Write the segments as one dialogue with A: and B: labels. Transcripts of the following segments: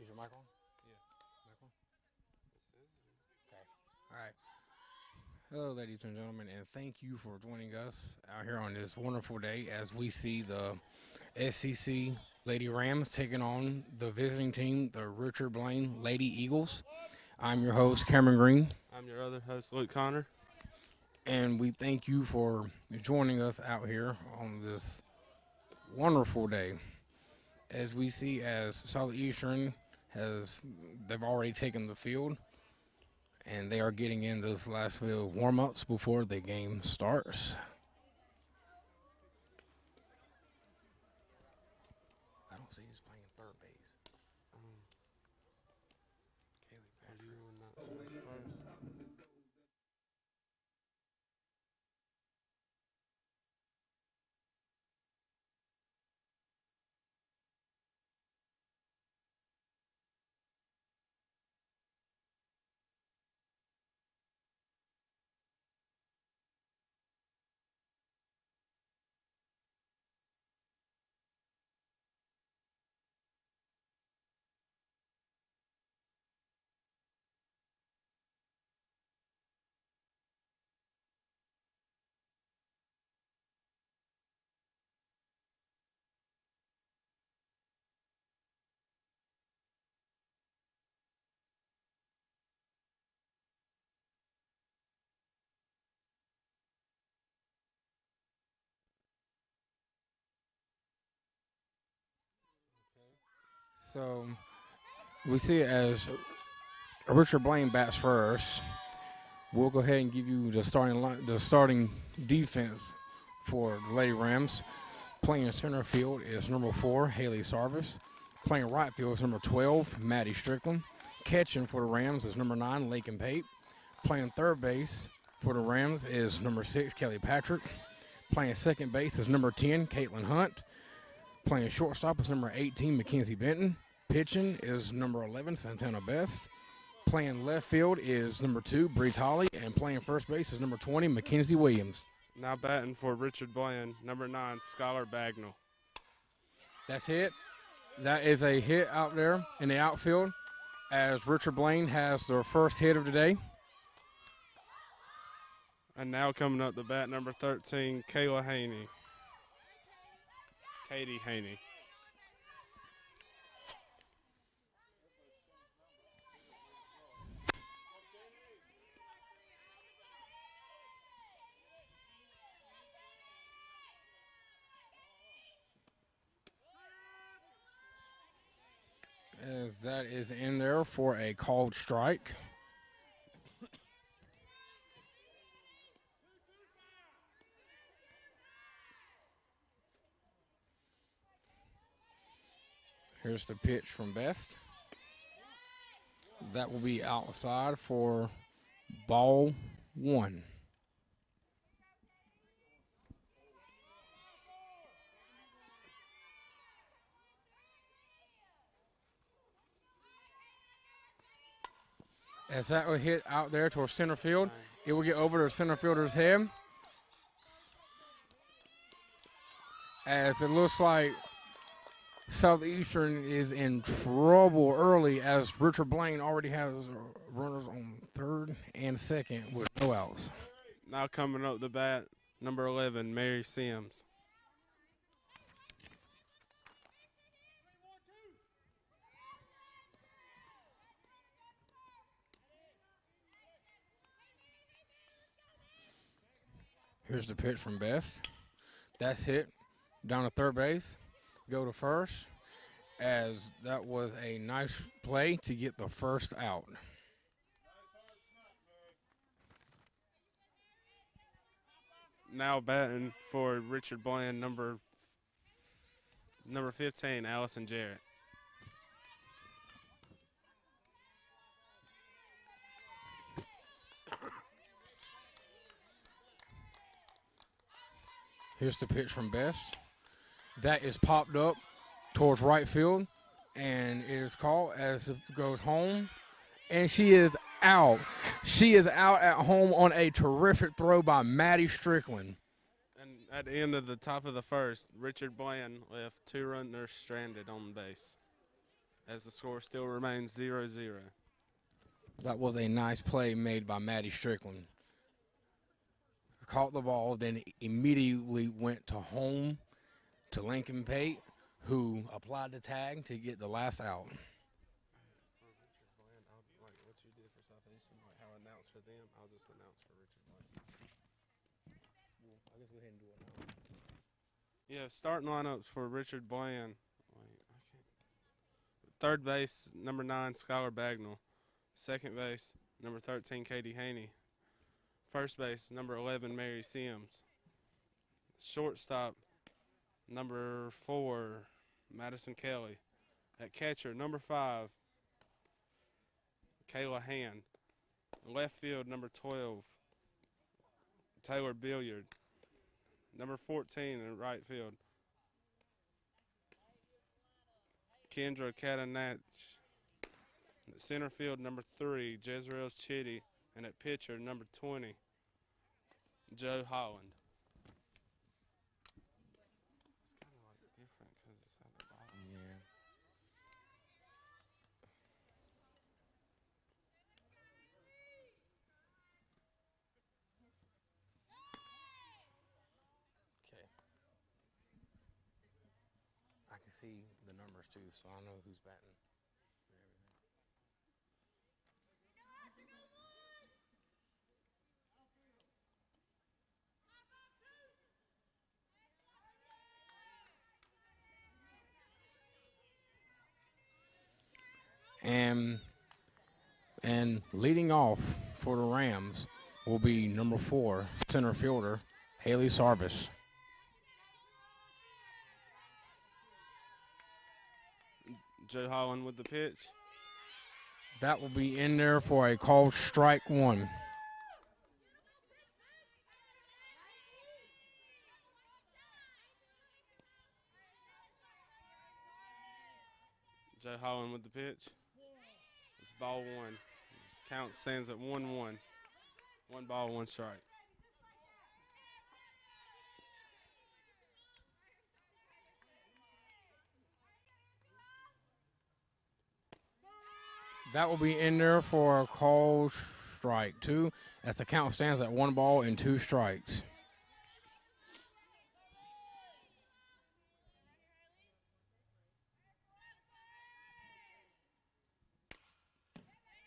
A: Is your mic on?
B: Yeah.
A: Mic on? Okay. All right. Hello, ladies and gentlemen, and thank you for joining us out here on this wonderful day as we see the SCC Lady Rams taking on the visiting team, the Richard Blaine Lady Eagles. I'm your host, Cameron Green.
B: I'm your other host, Luke Connor.
A: And we thank you for joining us out here on this wonderful day. As we see, as Southeastern they've already taken the field, and they are getting in this last few warm-ups before the game starts. I don't see who's playing third base. Kaylee Patrick. So we see it as Richard Blaine bats first. We'll go ahead and give you the starting defense for the Lady Rams. Playing center field is number 4, Haley Sarvis. Playing right field is number 12, Maddie Strickland. Catching for the Rams is number 9, Lakin Pape. Playing third base for the Rams is number 6, Kelly Patrick. Playing second base is number 10, Caitlin Hunt. Playing shortstop is number 18, Mackenzie Benton. Pitching is number 11, Santana Best. Playing left field is number 2, Breeze Holly. And playing first base is number 20, Mackenzie Williams.
B: Now batting for Richard Blaine, number 9, Skylar Bagnall.
A: That's hit. That is a hit out there in the outfield as Richard Blaine has their first hit of the day.
B: And now coming up to bat, number 13, Kayla Haney. Katie Haney.
A: As that is in there for a called strike. Here's the pitch from Best. That will be outside for ball 1. As that will hit out there towards center field, it will get over to center fielder's head. As it looks like Southeastern is in trouble early as Richard Blaine already has runners on third and second with no outs.
B: Now coming up to bat, number 11, Mary Sims.
A: Here's the pitch from Best. That's hit down to third base. Go to first, as that was a nice play to get the first out.
B: Now batting for Richard Blaine, number 15, Allison Jarrett.
A: Here's the pitch from Best. That is popped up towards right field, and it is called as it goes home, and she is out. She is out at home on a terrific throw by Maddie Strickland.
B: And at the end of the top of the first, Richard Blaine left 2 runners stranded on base. as the score still remains 0-0.
A: That was a nice play made by Maddie Strickland. Caught the ball, then immediately went to home to Lincoln Pate, who applied the tag to get the last out.
B: Like what you did for Southeastern, like how I announced for them, I'll just announce for Richard Bland.
A: Well, I guess go ahead and do it now.
B: Yeah, starting lineups for Richard Bland. Wait, I can't. Third base, number 9, Skylar Bagnall. Second base, number 13, Katie Haney. First base, number 11, Mary Sims. Shortstop, number 4, Madison Kelly. At catcher, number 5, Kayla Hand. Left field, number 12, Taylor Billiard. Number 14 in right field, Kendra Catanach. At center field, number 3, Jezreel Chitty. And at pitcher, number 20, Joe Holland. It's kind of like different because it's at the bottom.
A: Yeah. Okay. I can see the numbers too, so I know who's batting. And leading off for the Rams will be number 4, center fielder, Haley Sarvis.
B: Joe Holland with the pitch.
A: That will be in there for a called strike 1.
B: Joe Holland with the pitch. It's ball 1. Count stands at 1-1. 1 ball, 1 strike.
A: That will be in there for a called strike 2, as the count stands at 1 ball and 2 strikes.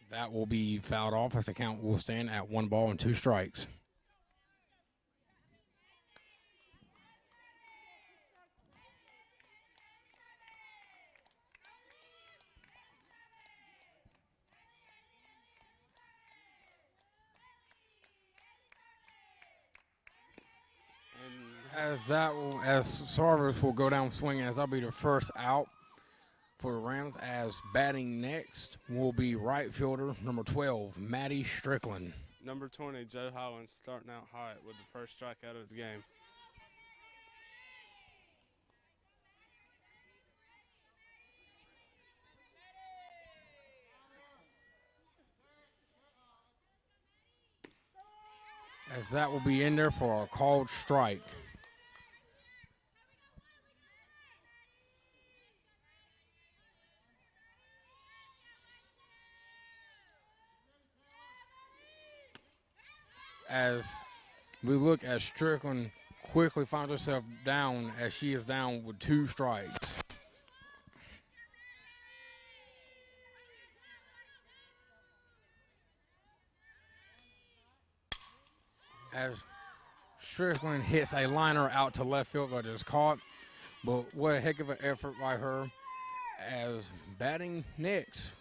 A: That will be fouled off, as the count will stand at 1 ball and 2 strikes. As Sarvis will go down swinging, as that'll be the first out for the Rams. As batting next will be right fielder number 12, Maddie Strickland.
B: Number 20, Joe Holland, starting out hot with the first strikeout of the game.
A: As that will be in there for a called strike. As we look at Strickland quickly finds herself down, as she is down with 2 strikes. As Strickland hits a liner out to left field, but is caught. But what a heck of an effort by her. As batting next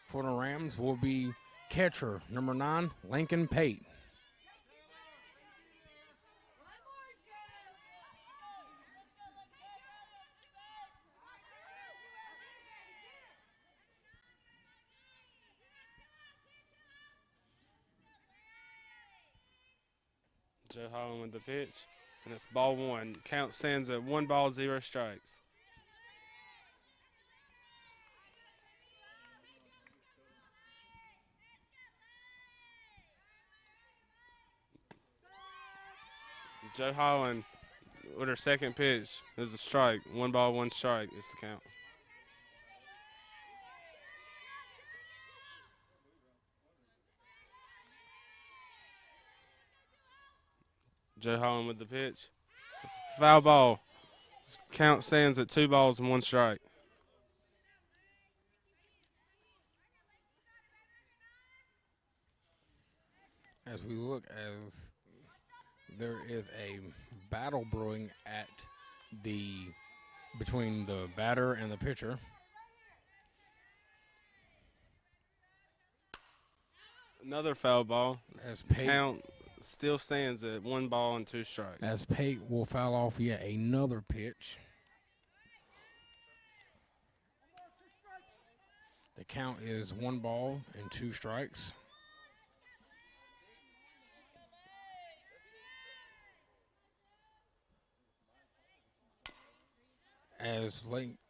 A: for the Rams will be catcher number 9, Lincoln Pate.
B: Joe Holland with the pitch, and it's ball 1. Count stands at 1 ball, 0 strikes. Joe Holland with her second pitch is a strike. 1 ball, 1 strike is the count. Joe Holland with the pitch. Foul ball. Count stands at 2 balls and 1 strike.
A: As we look, as there is a battle brewing at between the batter and the pitcher.
B: Another foul ball.
A: As Pate,
B: Count still stands at 1 ball and 2 strikes.
A: As Pate will foul off yet another pitch. The count is 1 ball and 2 strikes. As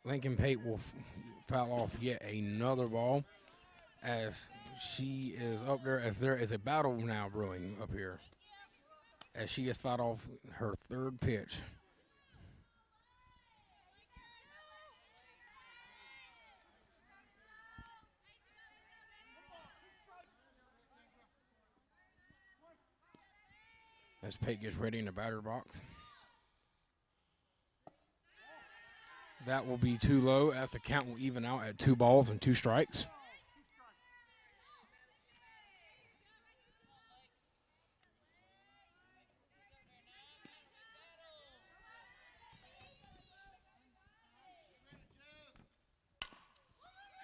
A: Lincoln Pate will foul off yet another ball, as she is up there, as there is a battle now brewing up here, as she has fouled off her 3rd pitch. As Pate gets ready in the batter box. That will be too low, as the count will even out at 2 balls and 2 strikes.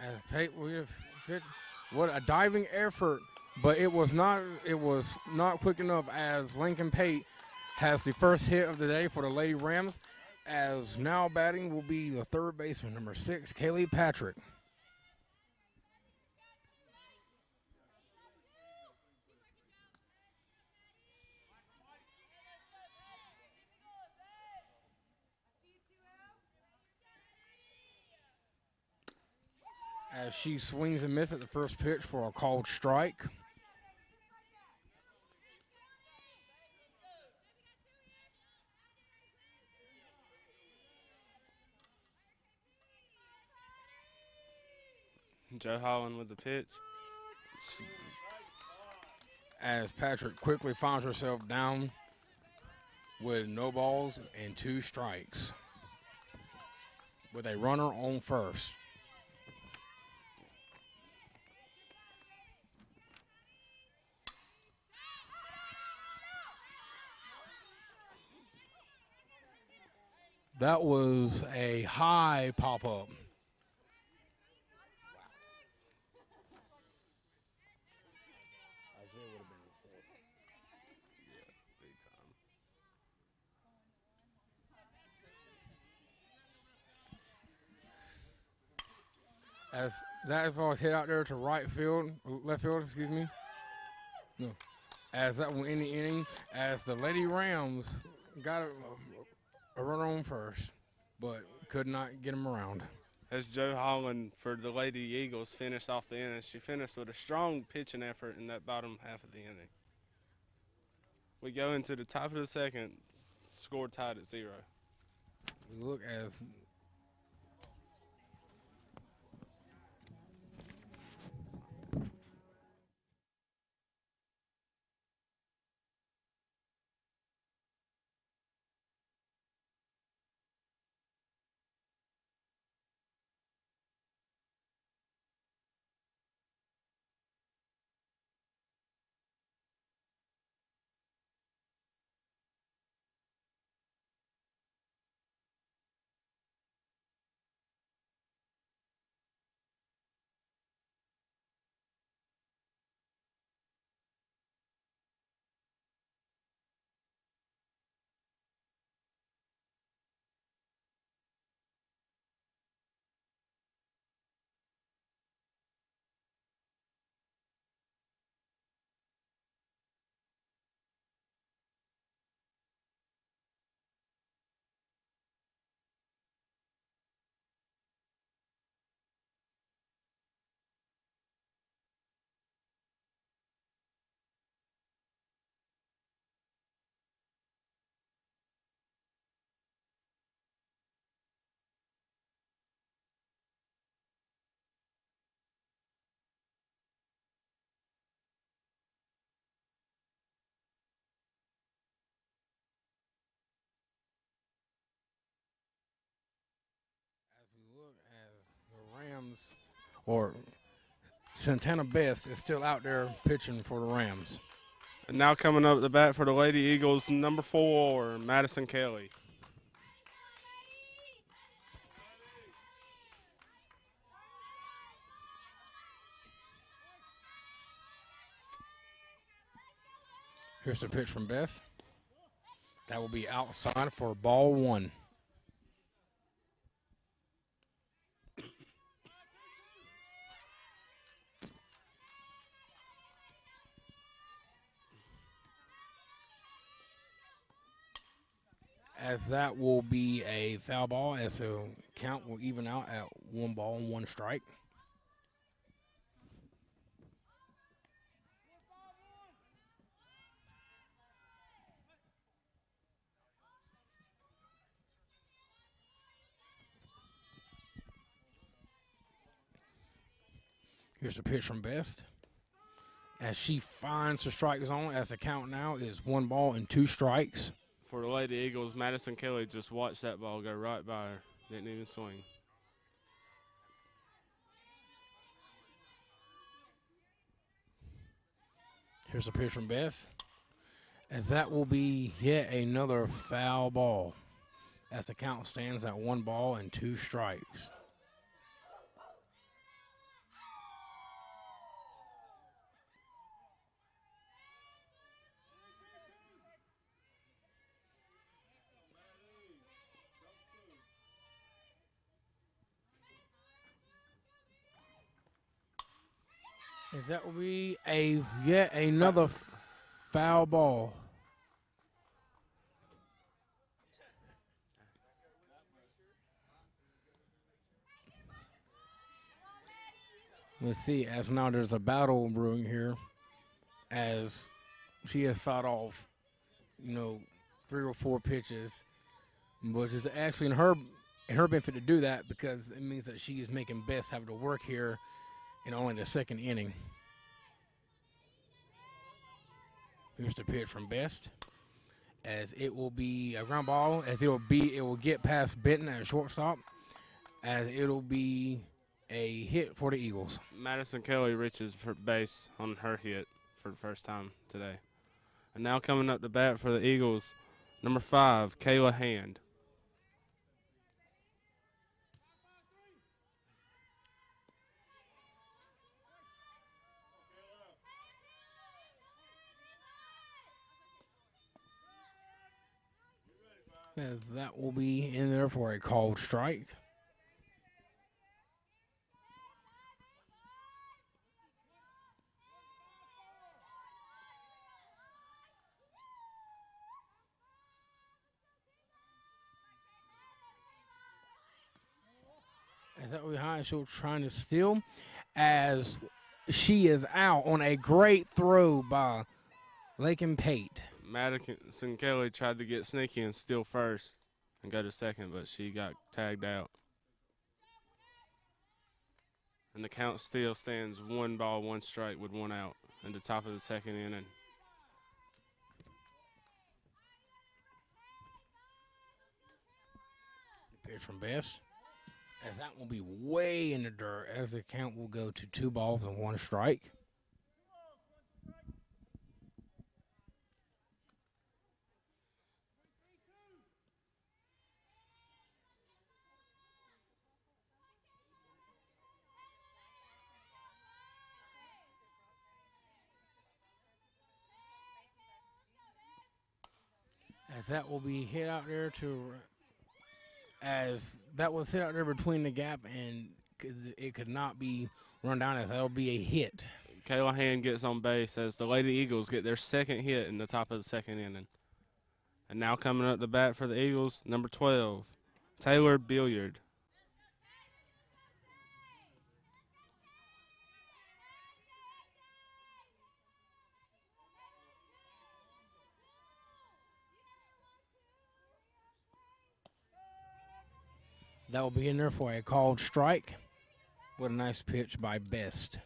A: As Pate will pitch, what a diving effort, but it was not quick enough, as Lincoln Pate has the first hit of the day for the Lady Rams. As now batting will be the 3rd baseman, number 6, Kaylee Patrick. As she swings and misses at the first pitch for a called strike.
B: Joe Holland with the pitch.
A: As Patrick quickly finds herself down with no balls and 2 strikes, with a runner on first. That was a high pop-up. As that ball is hit out there to left field, excuse me. No. As that will end the inning, as the Lady Rams got a runner on first, but could not get him around.
B: As Joe Holland for the Lady Eagles finished off the inning, she finished with a strong pitching effort in that bottom half of the inning. We go into the top of the 2nd, score tied at 0.
A: We look as Rams, or Santana Best is still out there pitching for the Rams.
B: And now coming up the bat for the Lady Eagles, number 4, Madison Kelly.
A: Here's the pitch from Best. That will be outside for ball 1. As that will be a foul ball, as the count will even out at 1 ball and 1 strike. Here's the pitch from Best. As she finds the strike zone, as the count now is 1 ball and 2 strikes.
B: For the Lady Eagles, Madison Kelly just watched that ball go right by her. Didn't even swing.
A: Here's the pitch from Best. As that will be yet another foul ball. As the count stands at 1 ball and 2 strikes. As that will be yet another foul ball. Let's see, as now there's a battle brewing here, as she has fought off, 3 or 4 pitches, which is actually in her benefit to do that, because it means that she is making Best have to work here in only the 2nd inning. Here's the pitch from Best, as it will be a ground ball, as it will get past Benton at shortstop, as it'll be a hit for the Eagles.
B: Madison Kelly reaches for base on her hit for the first time today. And now coming up to bat for the Eagles, number 5, Kayla Hand.
A: As that will be in there for a called strike. As that will be high, she'll trying to steal, as she is out on a great throw by Lakin Pate.
B: Madison Kelly tried to get sneaky and steal first and go to second, but she got tagged out. And the count still stands 1 ball, 1 strike with 1 out in the top of the 2nd inning.
A: Pitch from Best. As that will be way in the dirt, as the count will go to 2 balls and 1 strike. As that will be hit out there as that was hit out there between the gap, and it could not be run down, as that will be a hit.
B: Kayla Hand gets on base as the Lady Eagles get their 2nd hit in the top of the 2nd inning. And now coming up to bat for the Eagles, number 12, Taylor Billiard.
A: That will be in there for a called strike. What a nice pitch by Best.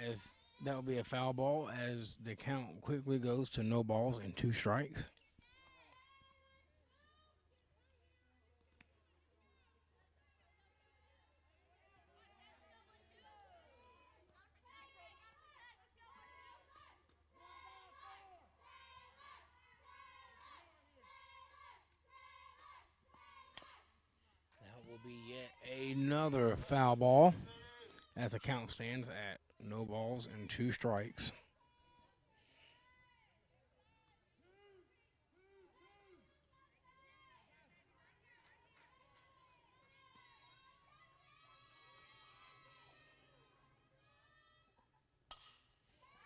A: As That will be a foul ball as the count quickly goes to no balls and 2 strikes. That will be yet another foul ball as the count stands at no balls and 2 strikes.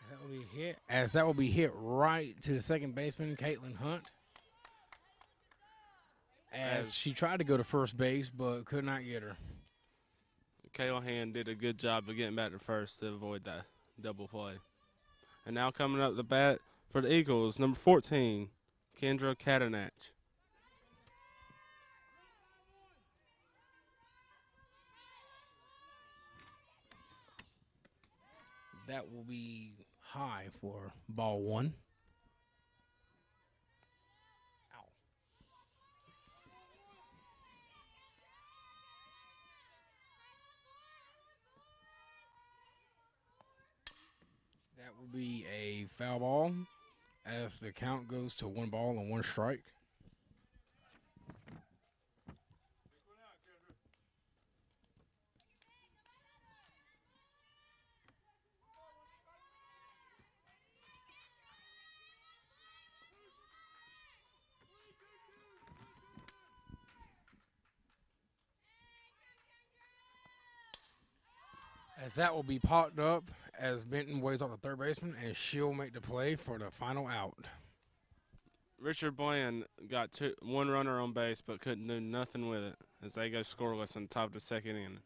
A: That will be hit, as that will be hit right to the second baseman, Caitlin Hunt. As she tried to go to first base, but could not get her.
B: Callahan did a good job of getting back to first to avoid that double play. And now coming up the bat for the Eagles, number 14, Kendra Catanach.
A: That will be high for ball 1. Ow. That will be a foul ball as the count goes to 1 ball and 1 strike. As that will be popped up as Benton waves off the third baseman, and she'll make the play for the final out.
B: Richard Bland got 1 runner on base but couldn't do nothing with it as they go scoreless on the top of the second inning.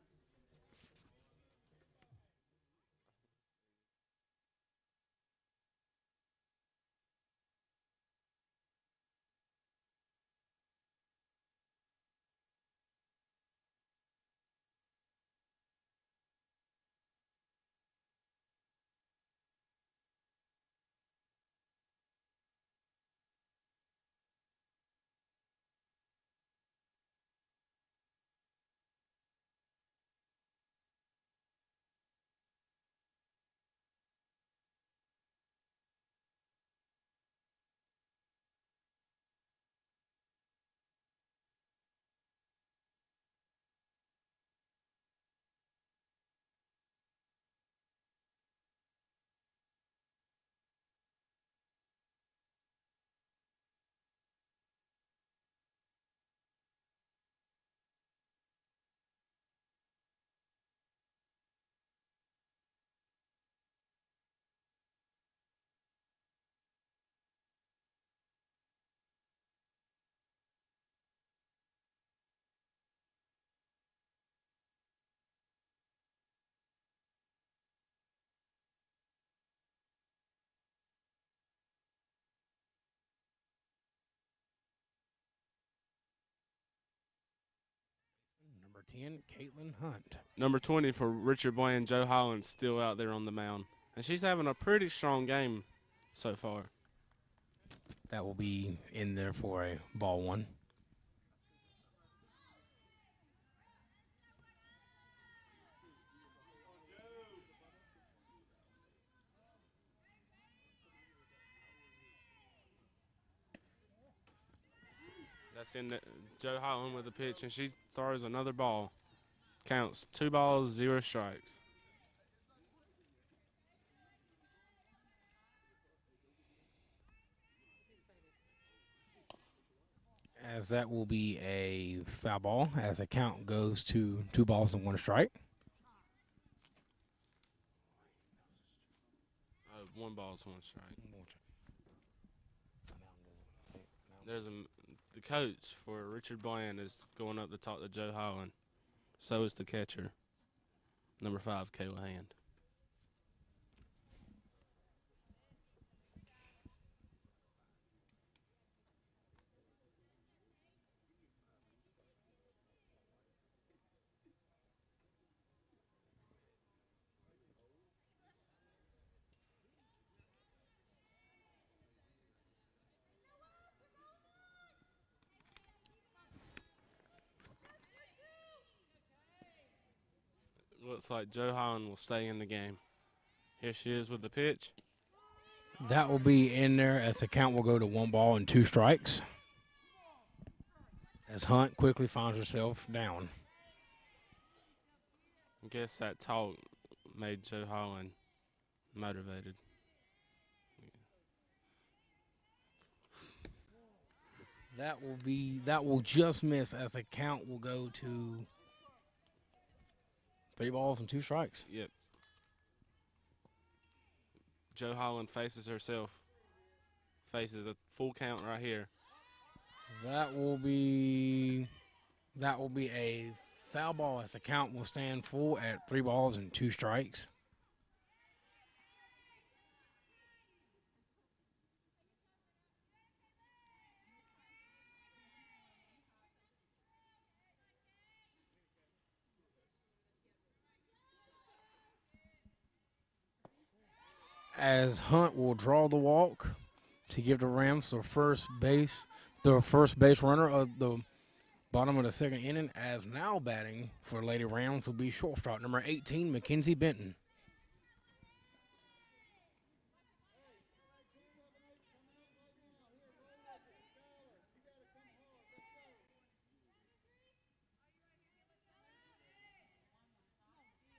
A: Number 10, Caitlin Hunt.
B: Number 20 for Richard Bland, Joe Holland, still out there on the mound. And she's having a pretty strong game so far.
A: That will be in there for a ball 1.
B: That's in the, Joe Holland with the pitch, and she throws another ball. Counts 2 balls, 0 strikes.
A: As that will be a foul ball as the count goes to 2 balls and 1 strike.
B: 1 ball, 1 strike. The coach for Richard Bland is going up to talk to Joe Holland. So is the catcher, number 5, Kayla Hand. Looks like Joe Holland will stay in the game. Here she is with the pitch.
A: That will be in there as the count will go to 1 ball and 2 strikes. As Hunt quickly finds herself down.
B: I guess that talk made Joe Holland motivated.
A: That will just miss as the count will go to 3 balls and 2 strikes.
B: Yep. Joe Holland faces a full count right here.
A: That will be a foul ball as the count will stand full at 3 balls and 2 strikes. As Hunt will draw the walk to give the Rams the first base runner of the bottom of the 2nd inning. As now batting for Lady Rams will be shortstop number 18, Mackenzie Benton.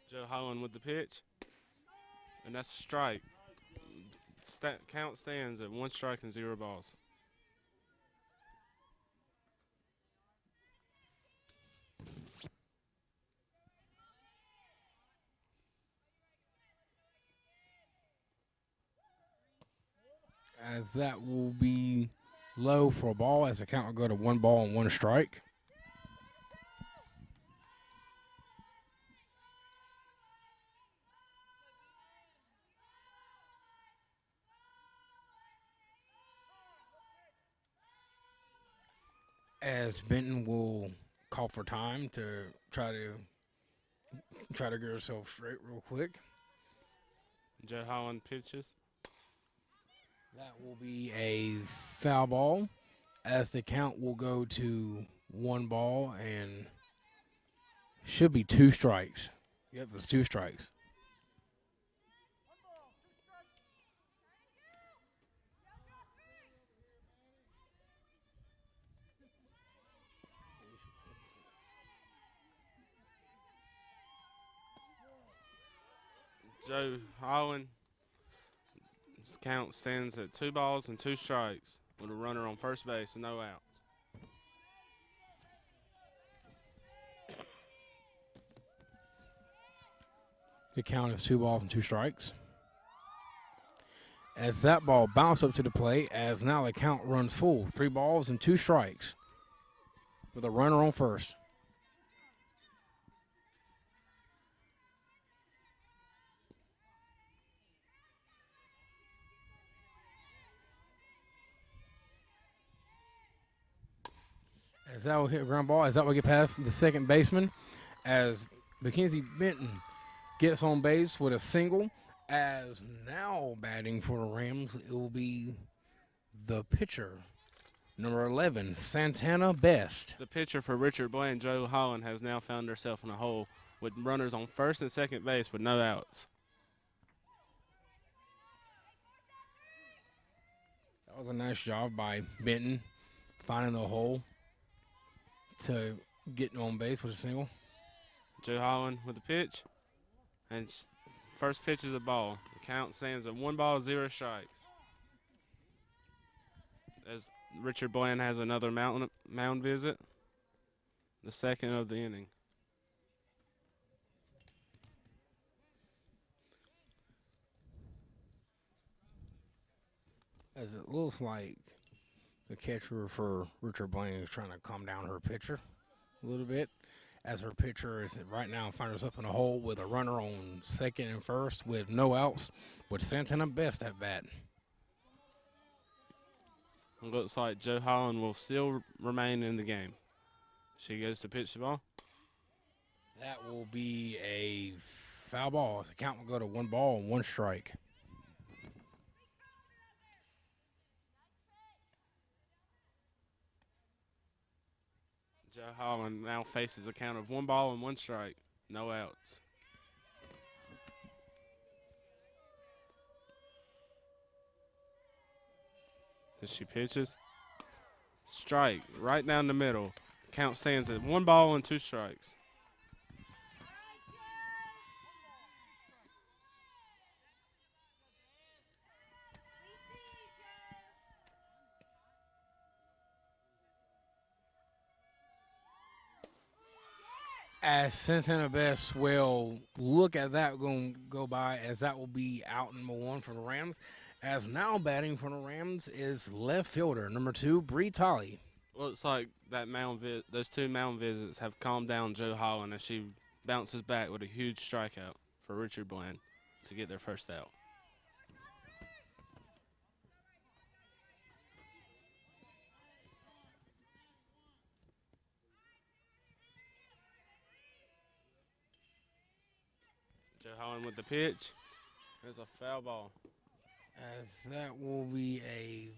B: Joe Holland with the pitch. And that's a strike. Count stands at 1 strike and 0 balls.
A: As that will be low for a ball as the count will go to 1 ball and 1 strike. As Benton will call for time to try to get herself straight real quick.
B: Joe Holland pitches.
A: That will be a foul ball as the count will go to 1 ball and should be 2 strikes. Yep, it's 2 strikes.
B: Joe Holland count stands at 2 balls and 2 strikes with a runner on first base and no outs.
A: The count is 2 balls and 2 strikes. As that ball bounced up to the plate, as now the count runs full, 3 balls and 2 strikes with a runner on first. As that will hit a ground ball, as that will get past the second baseman, as Mackenzie Benton gets on base with a single. As now batting for the Rams, it will be the pitcher, number 11, Santana Best.
B: The pitcher for Richard Bland, Joe Holland, has now found herself in a hole with runners on first and second base with no outs.
A: That was a nice job by Benton finding the hole to get on base with a single.
B: Joe Holland with the pitch. And first pitch is a ball. The count stands at 1 ball, 0 strikes. As Richard Bland has another mound visit. The second of the inning.
A: As it looks like the catcher for Richard Bland is trying to calm down her pitcher a little bit, as her pitcher is right now finds herself in a hole with a runner on second and first with no outs, with Santana Best at bat.
B: It looks like Joe Holland will still remain in the game. She goes to pitch the ball.
A: That will be a foul ball. The count will go to 1 ball and 1 strike.
B: Joe Holland now faces a count of 1 ball and 1 strike. No outs. As she pitches. Strike right down the middle. Count stands at 1 ball and 2 strikes.
A: As Santana Best will look at that going to go by, as that will be out number 1 for the Rams. As now batting for the Rams is left fielder number 2, Bree Tolley.
B: Looks like that those 2 mound visits have calmed down Joe Holland as she bounces back with a huge strikeout for Richard Bland to get their first out. Joe Holland with the pitch. There's a foul ball.
A: As that will be a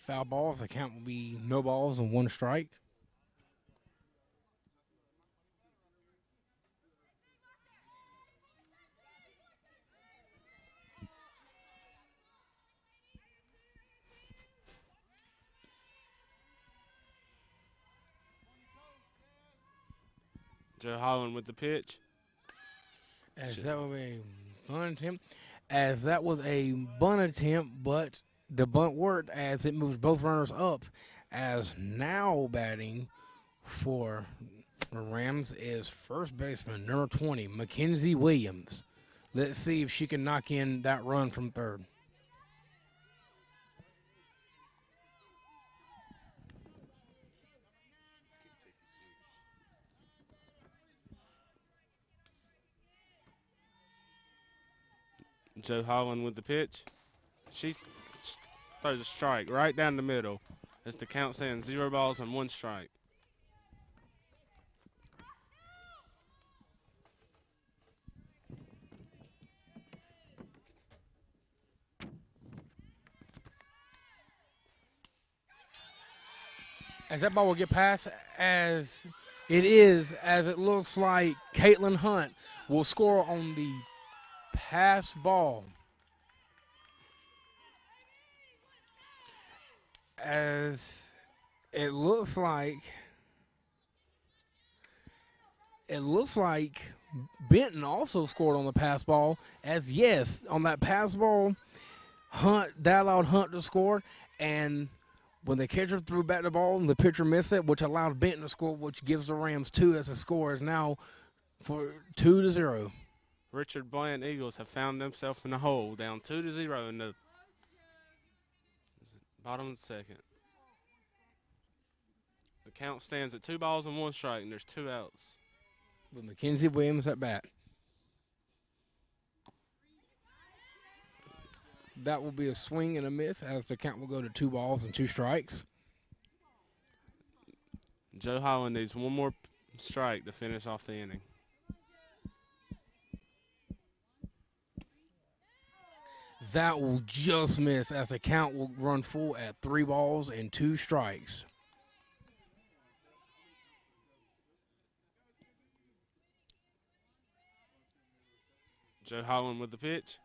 A: foul ball. The count will be no balls and 1 strike.
B: Joe Holland with the pitch.
A: As that will be a bunt attempt. As that was a bunt attempt, but the bunt worked as it moved both runners up. As now batting for the Rams is first baseman number 20, Mackenzie Williams. Let's see if she can knock in that run from third.
B: Joe Holland with the pitch. She throws a strike right down the middle as the count stands 0 balls and 1 strike.
A: As that ball will get past, as it looks like Caitlin Hunt will score on the pass ball. As it looks like Benton also scored on the pass ball. As yes, on that pass ball, that allowed Hunt to score, and when the catcher threw back the ball and the pitcher missed it, which allowed Benton to score, which gives the Rams 2 as the score is now for 2-0.
B: Richard Bland Eagles have found themselves in a hole, down 2-0 in the bottom of the second. The count stands at 2 balls and 1 strike, and there's 2 outs.
A: With Mackenzie Williams at bat. That will be a swing and a miss as the count will go to 2 balls and 2 strikes.
B: Joe Holland needs 1 more strike to finish off the inning.
A: That will just miss as the count will run full at 3 balls and 2 strikes.
B: Joe Holland with the pitch.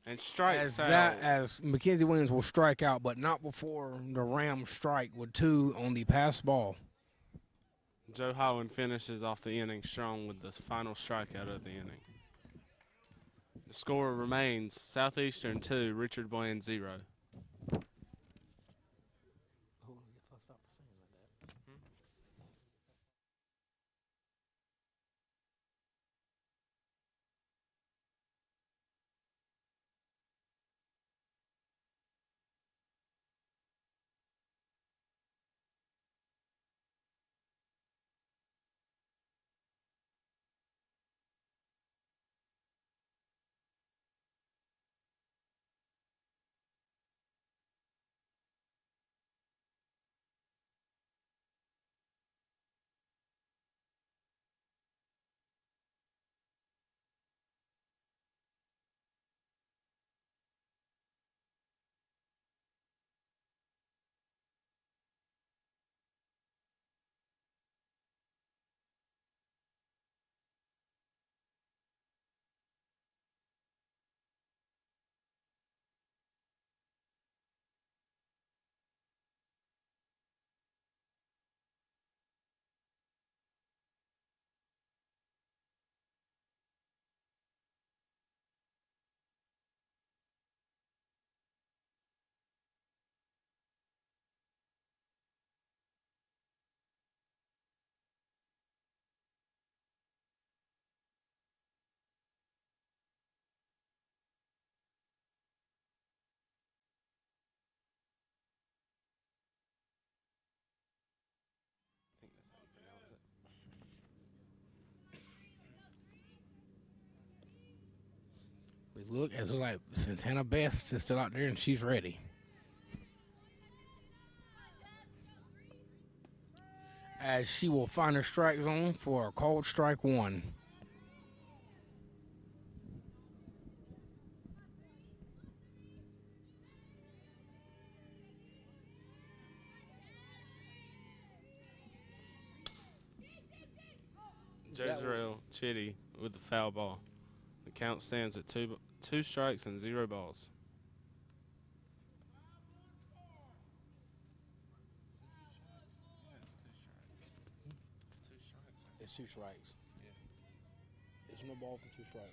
B: And strikes out.
A: As Mackenzie Williams will strike out, but not before the Rams strike with 2 on the pass ball.
B: Joe Holland finishes off the inning strong with the final strikeout of the inning. The score remains Southeastern 2, Richard Bland 0.
A: look as it's like Santana Best is still out there and she's ready. As she will find her strike zone for a called strike one.
B: Jezreel Chitty with the foul ball. The count stands at two strikes and 0 balls.
A: It's 2 strikes.
B: Yeah.
A: It's no ball for 2 strikes.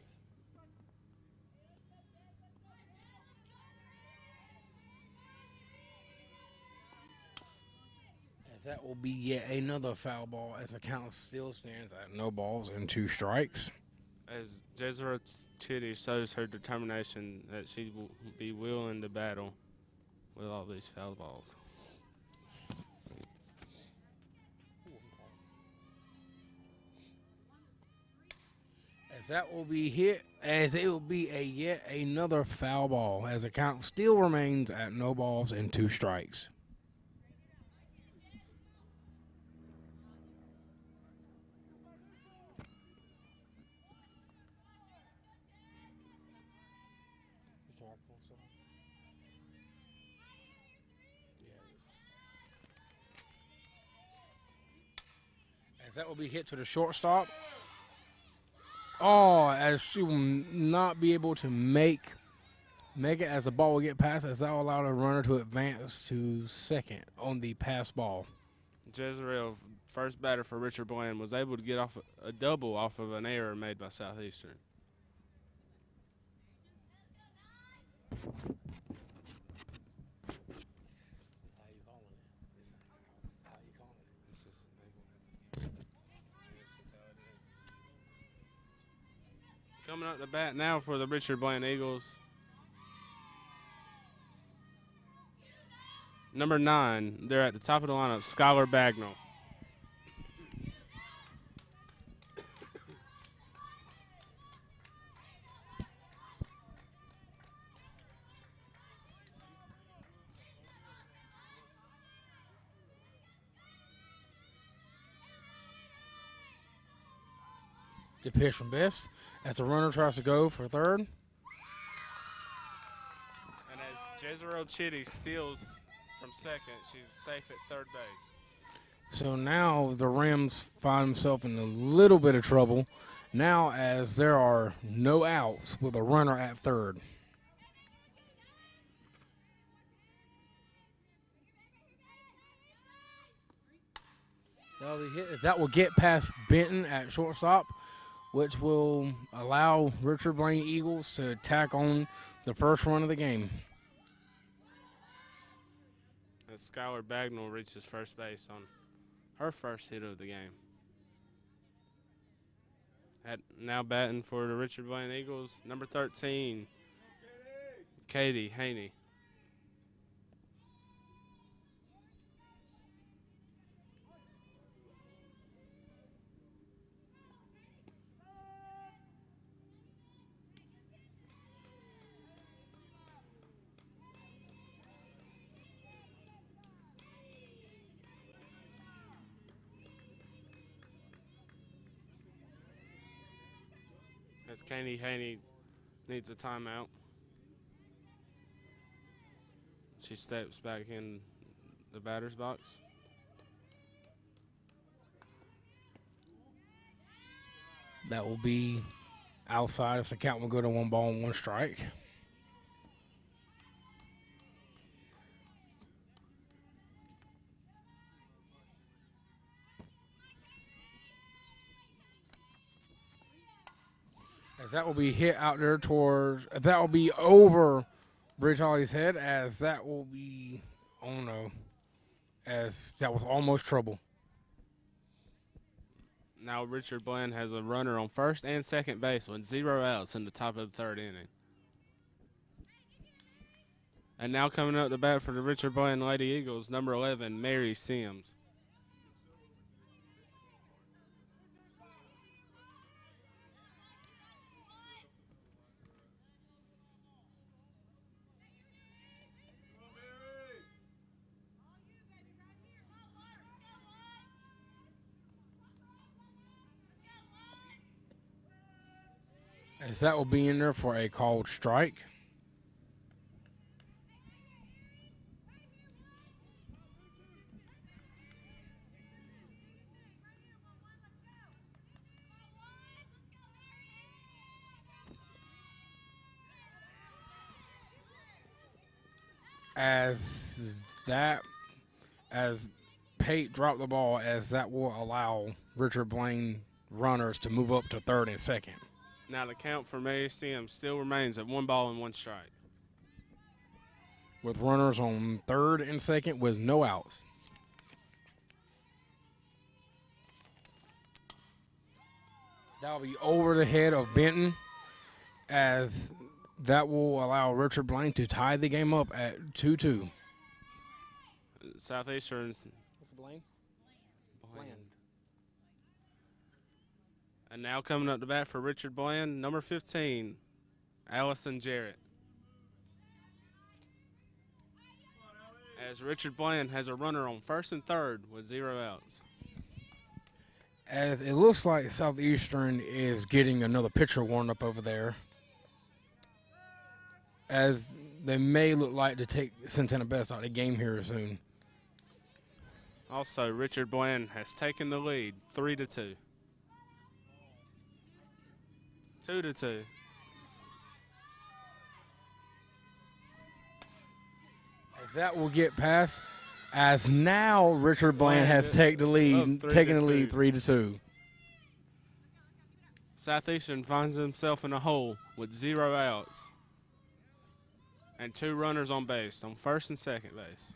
A: As that will be yet another foul ball as the count still stands at no balls and 2 strikes.
B: As Jezreel Chitty shows her determination that she will be willing to battle with all these foul balls.
A: As that will be hit, as it will be a yet another foul ball, as the count still remains at no balls and 2 strikes. As that will be hit to the shortstop. Oh, as she will not be able to make it as the ball will get past, as that will allow the runner to advance to second on the pass ball.
B: Jezreel, first batter for Richard Bland, was able to get off a double off of an error made by Southeastern. Coming up to bat now for the Richard Bland Eagles. Number 9, they're at the top of the lineup, Skylar Bagnall.
A: The pitch from Best as the runner tries to go for third.
B: And as Jezreel Chitty steals from second, she's safe at third base.
A: So now the Rams find themselves in a little bit of trouble now as there are no outs with a runner at third. That'll be hit. That will get past Benton at shortstop, which will allow Richard Bland Eagles to tack on the first run of the game.
B: As Skylar Bagnall reaches first base on her first hit of the game. Now batting for the Richard Bland Eagles, number 13, Katie Haney. As Katie Haney needs a timeout. She steps back in the batter's box.
A: That will be outside as the count will go to 1 ball and 1 strike. As that will be hit out there towards, that will be over Bridge Holly's head, as that will be, oh no, as that was almost trouble.
B: Now Richard Bland has a runner on first and second base with 0 outs in the top of the 3rd inning. And now coming up to bat for the Richard Bland Lady Eagles, number 11, Mary Sims.
A: As that will be in there for a called strike. As Pate dropped the ball, as that will allow Richard Blaine runners to move up to third and second.
B: Now the count for ASM still remains at 1 ball and 1 strike.
A: With runners on third and second with no outs. That'll be over the head of Benton, as that will allow Richard Blaine to tie the game up at 2-2.
B: Southeastern's
A: What's Blaine?
B: Bland. And now coming up to bat for Richard Bland, number 15, Allison Jarrett. As Richard Bland has a runner on first and third with 0 outs.
A: As it looks like Southeastern is getting another pitcher warmed up over there, as they may look like to take Santana Best out of the game here soon.
B: Also, Richard Bland has taken the lead, 3-2. 2-2.
A: As that will get past, as now Richard Bland has taken the lead, 3-2.
B: Southeastern finds himself in a hole with 0 outs and 2 runners on base on first and second base.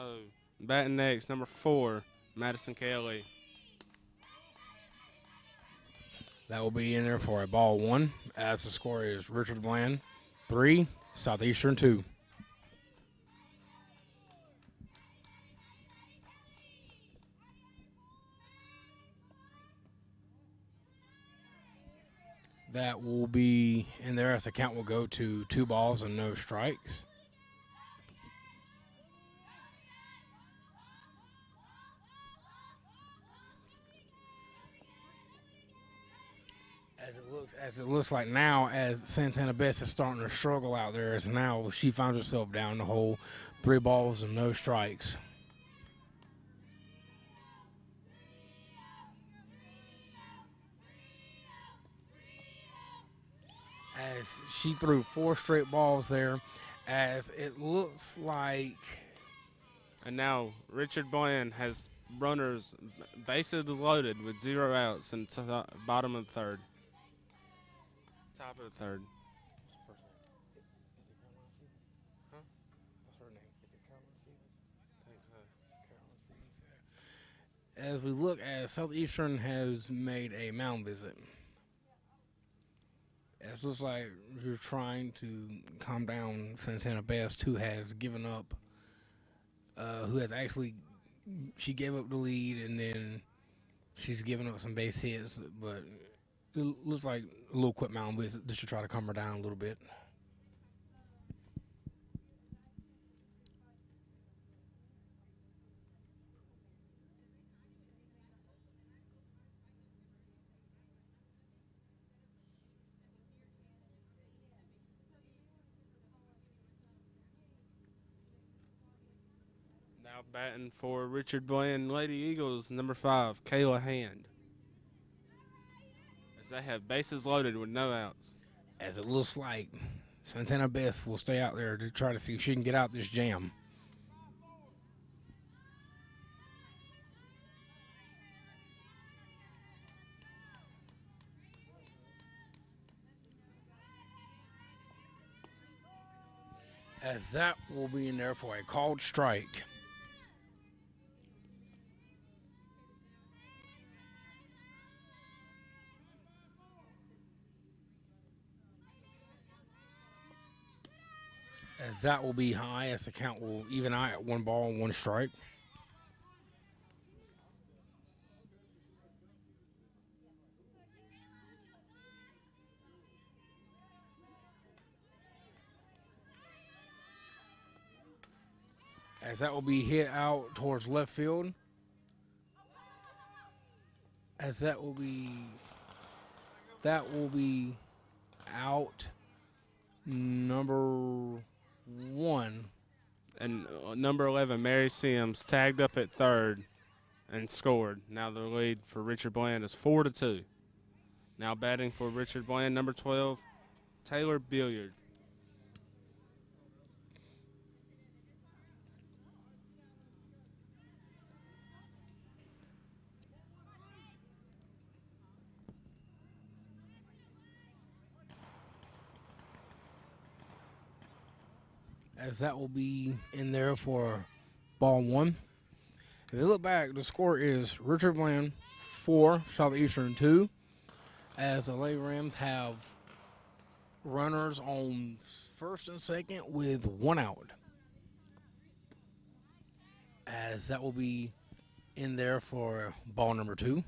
B: Oh, batting next, number 4, Madison Kelly.
A: That will be in there for a ball 1, as the score is Richard Bland 3, Southeastern 2. That will be in there as the count will go to 2 balls and no strikes. As it looks like now, as Santana Best is starting to struggle out there, as now she finds herself down the hole, 3 balls and no strikes. As she threw 4 straight balls there, as it looks like.
B: And now Richard Bland has runners, bases loaded with 0 outs and bottom of the third. Top of the third.
A: What's her first name? Is it Caroline Stevens?
B: Huh?
A: What's her name? Is it Caroline Stevens?
B: I think so.
A: Caroline Stevens. As we look, as Southeastern has made a mound visit. It looks like you're trying to calm down Santana Best, who has given up, who has actually, she gave up the lead and then she's given up some base hits, but it looks like a little quick mound visit just to try to calm her down a little bit.
B: Now batting for Richard Bland Lady Eagles, number 5, Kayla Hand. As they have bases loaded with no outs.
A: As it looks like Santana Best will stay out there to try to see if she can get out this jam. As that will be in there for a called strike. As that will be high, as the count will even out at 1 ball and 1 strike. as that will be hit out towards left field. As that will be out number 1.
B: And number 11, Mary Sims, tagged up at third and scored. Now the lead for Richard Bland is 4-2. Now batting for Richard Bland, number 12, Taylor Billiard.
A: As that will be in there for ball 1. If you look back, the score is Richard Bland 4, Southeastern 2. As the Lady Rams have runners on first and second with 1 out. As that will be in there for ball number 2.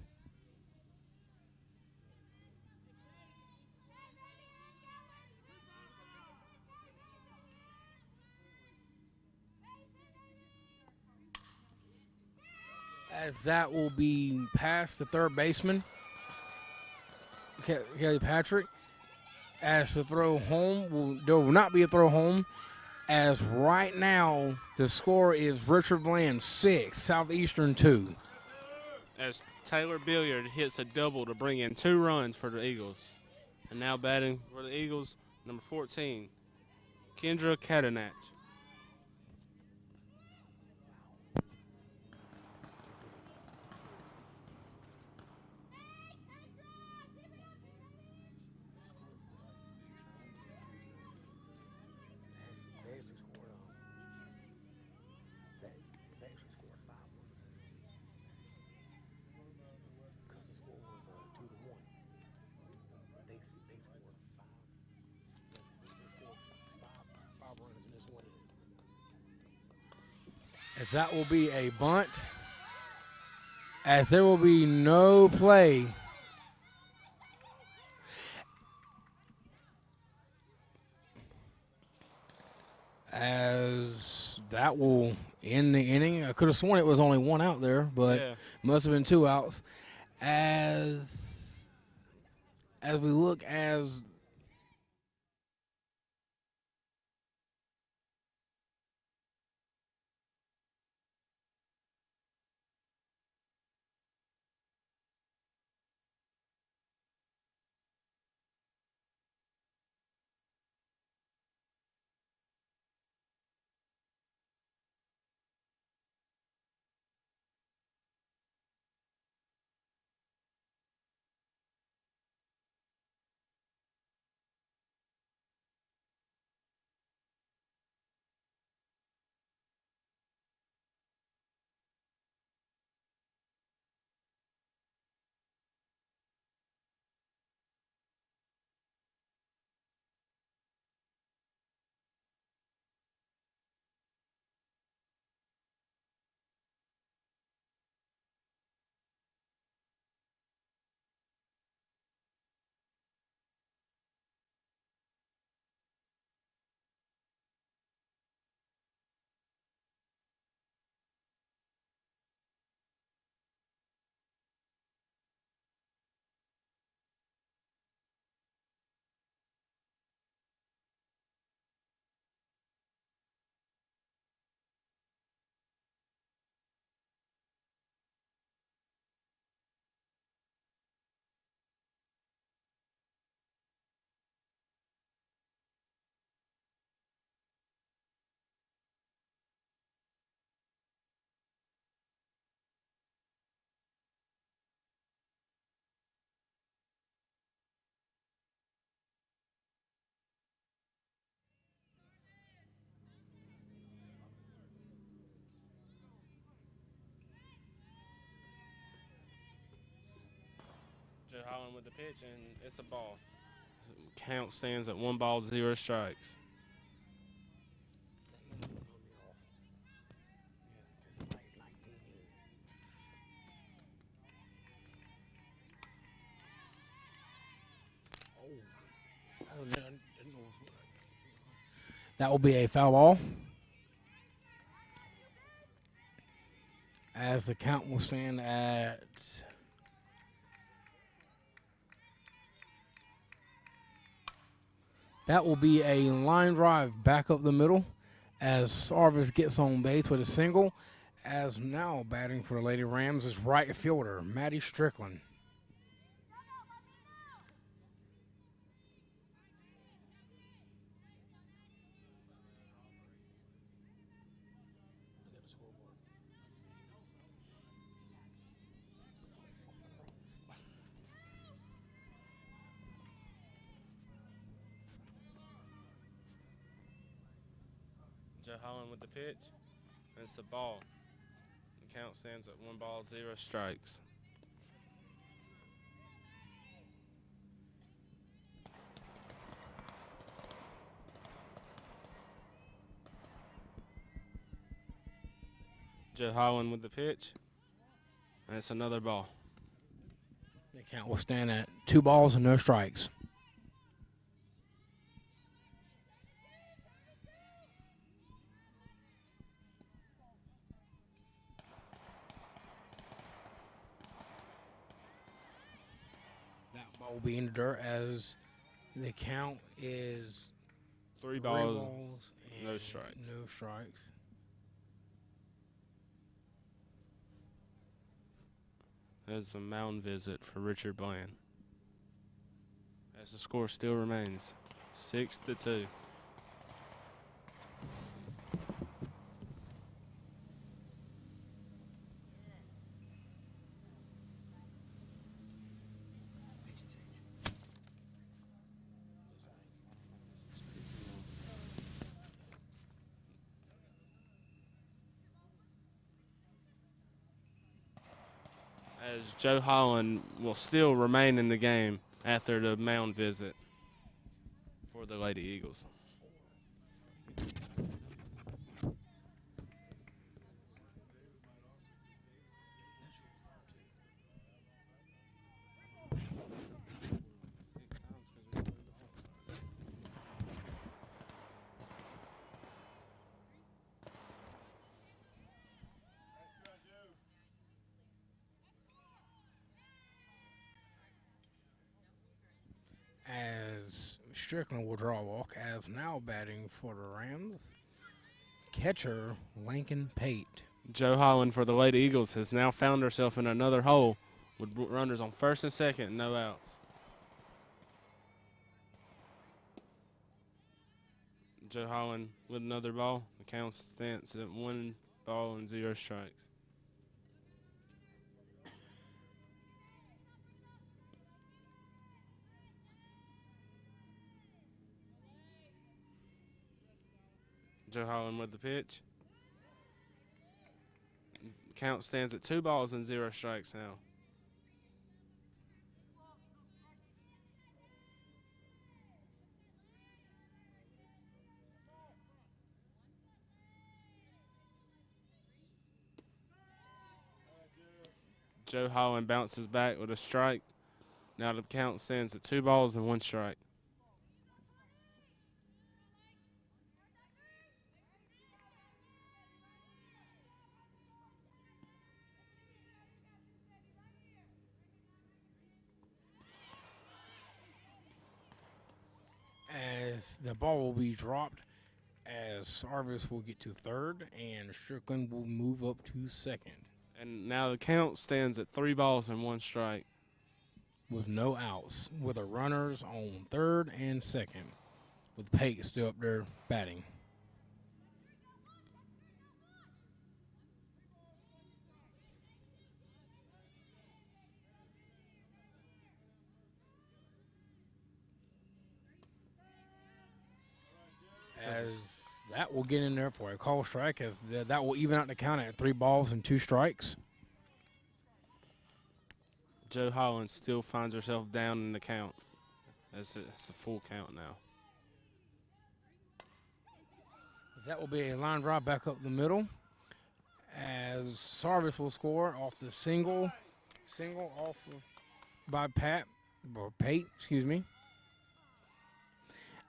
A: As that will be past the third baseman, Kelly Patrick. As the throw home, there will not be a throw home. As right now, the score is Richard Bland 6, Southeastern 2.
B: As Taylor Billiard hits a double to bring in 2 runs for the Eagles. And now batting for the Eagles, number 14, Kendra Catanach.
A: As that will be a bunt. As there will be no play. As that will end the inning. I could have sworn it was only 1 out there, but
B: Yeah.
A: must have been 2 outs. As we look as
B: Joe Holland with the pitch, and it's a ball. Count stands at 1 ball, 0 strikes.
A: that will be a foul ball. as the count will stand at that will be a line drive back up the middle as Sarvis gets on base with a single. As now batting for the Lady Rams is right fielder Maddie Strickland.
B: Joe Holland with the pitch. And it's the ball. The count stands at 1 ball, 0 strikes. Joe Holland with the pitch. And it's another ball.
A: The count will stand at 2 balls and no strikes. That ball will be in the dirt as the count is
B: 3
A: 3
B: balls,
A: balls and
B: no strikes.
A: No strikes.
B: That's a mound visit for Richard Bland. As the score still remains 6-2. As Joe Holland will still remain in the game after the mound visit for the Lady Eagles.
A: As Strickland will draw a walk, as now batting for the Rams, catcher Lincoln Pate.
B: Joe Holland for the Lady Eagles has now found herself in another hole with runners on first and second and no outs. Joe Holland with another ball. The count stands at 1 ball and 0 strikes. Joe Holland with the pitch. Count stands at 2 balls and 0 strikes now. Joe Holland bounces back with a strike. Now the count stands at 2 balls and 1 strike.
A: As the ball will be dropped, as Sarvis will get to third, and Strickland will move up to second.
B: And now the count stands at 3 balls and 1 strike.
A: With no outs, with the runners on third and second, with Pate still up there batting. As that will get in there for a call strike, as that will even out the count at 3 balls and 2 strikes.
B: Joe Holland still finds herself down in the count. It's a full count now.
A: That will be a line drive back up the middle, as Sarvis will score off the single off of by Pate, excuse me.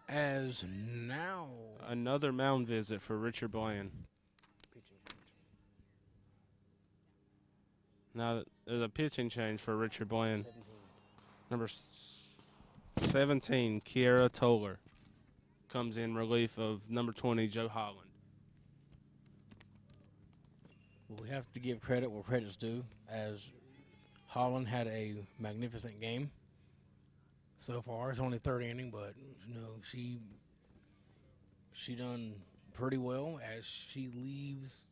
A: As now
B: Another mound visit for Richard Bland. Now there's a pitching change for Richard Bland. Number 17, Kiera Toller, comes in relief of number 20, Joe Holland.
A: We have to give credit where credit's due, as Holland had a magnificent game so far. It's only third inning, but she done pretty well as she leaves.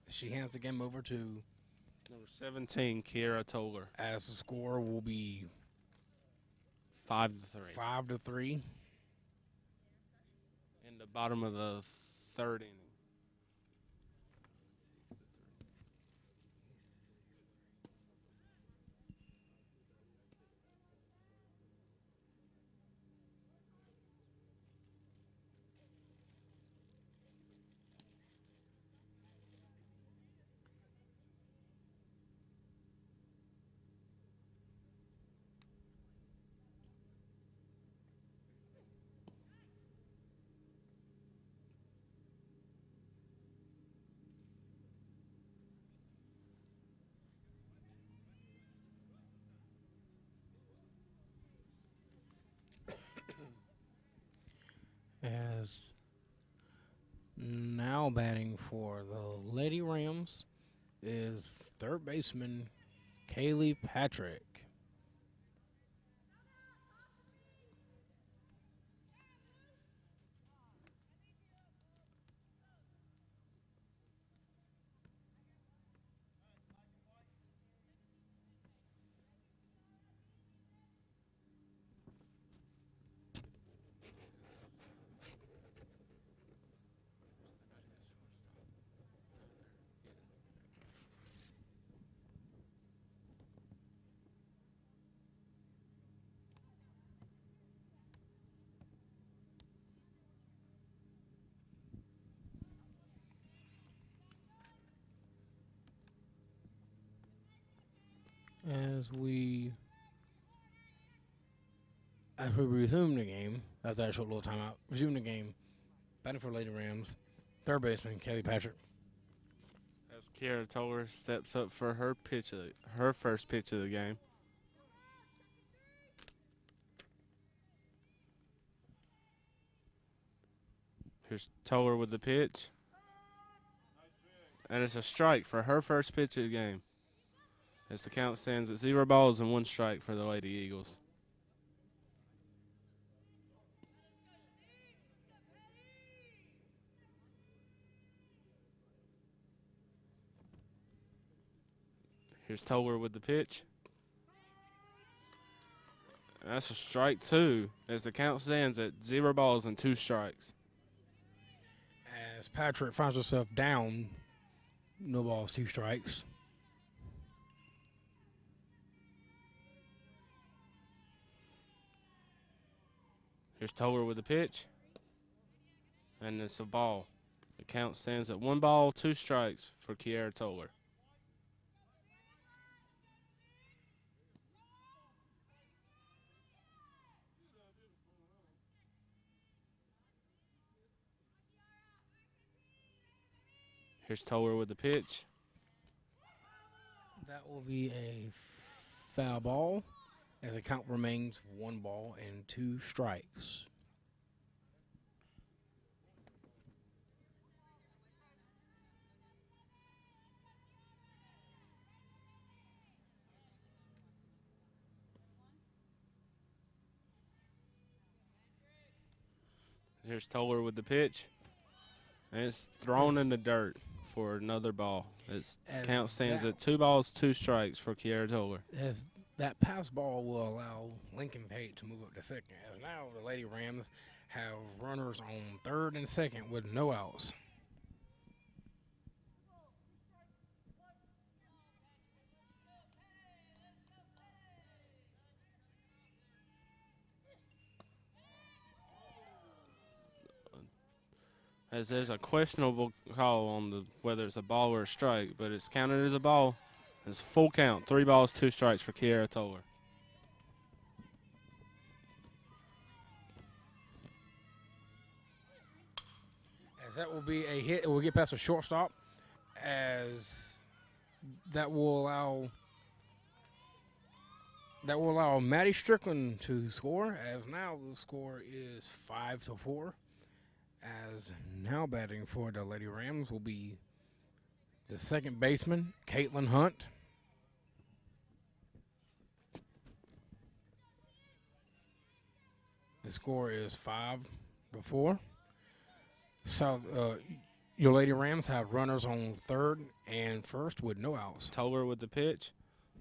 A: She hands the game over to
B: Number 17, Kiera Toller.
A: As the score will be
B: 5-3.
A: 5-3.
B: In the bottom of the third inning.
A: As now batting for the Lady Rams is third baseman Kaylee Patrick. As we resume the game, after that short little timeout, resume the game, batting for Lady Rams, third baseman Kaylee Patrick.
B: As Kiera Toller steps up for her first pitch of the game. Here's Toller with the pitch. And it's a strike for her first pitch of the game. As the count stands at 0 balls and 1 strike for the Lady Eagles. Here's Toller with the pitch. And that's a strike 2 as the count stands at 0 balls and 2 strikes.
A: As Patrick finds herself down, no balls, 2 strikes.
B: Here's Toller with the pitch. And it's a ball. The count stands at 1 ball, 2 strikes for Kiera Toller. Here's Toller with the pitch.
A: That will be a foul ball, as the count remains 1 ball and 2 strikes.
B: Here's Toller with the pitch. And it's thrown in the dirt for another ball. Its count stands at 2 balls, 2 strikes for Kiera Toller.
A: As that pass ball will allow Lincoln Pate to move up to second, as now the Lady Rams have runners on third and second with no outs.
B: As there's a questionable call on whether it's a ball or a strike, but it's counted as a ball. It's full count, 3 balls, 2 strikes for Kiera Toller.
A: As that will be a hit, it will get past a shortstop, as that will allow That will allow Maddie Strickland to score, as now the score is 5-4. As now batting for the Lady Rams will be the second baseman, Caitlin Hunt. The score is 5-4. So your Lady Rams have runners on third and first with no outs.
B: Toller with the pitch,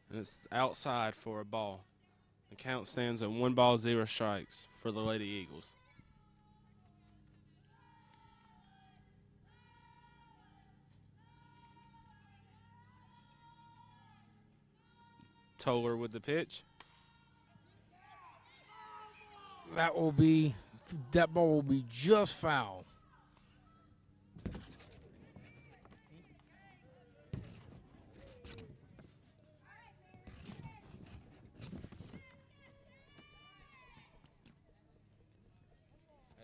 B: and it's outside for a ball. The count stands at 1 ball, 0 strikes for the Lady Eagles. Toller with the pitch.
A: That ball will be just foul.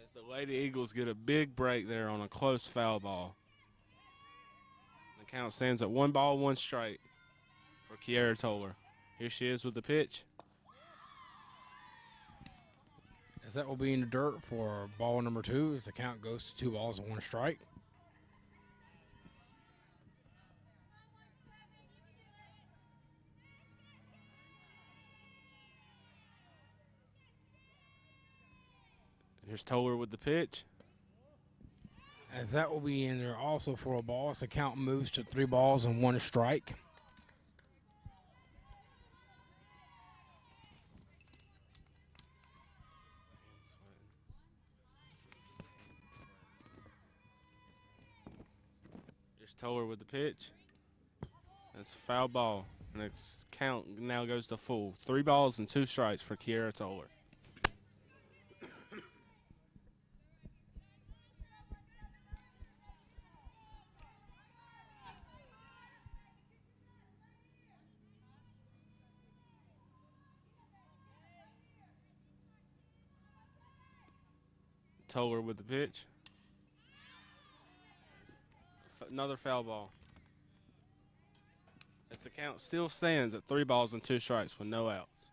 B: As the Lady Eagles get a big break there on a close foul ball. The count stands at 1 ball, 1 strike for Kiara Toller. Here she is with the pitch.
A: As that will be in the dirt for ball number 2 as the count goes to 2 balls and 1 strike.
B: Here's Toller with the pitch.
A: As that will be in there also for a ball as the count moves to 3 balls and 1 strike.
B: Here's Toller with the pitch. That's foul ball. And the count now goes to full. 3 balls and 2 strikes for Kiara Toller. Toller with the pitch. Another foul ball. As the count still stands at 3 balls and 2 strikes with no outs.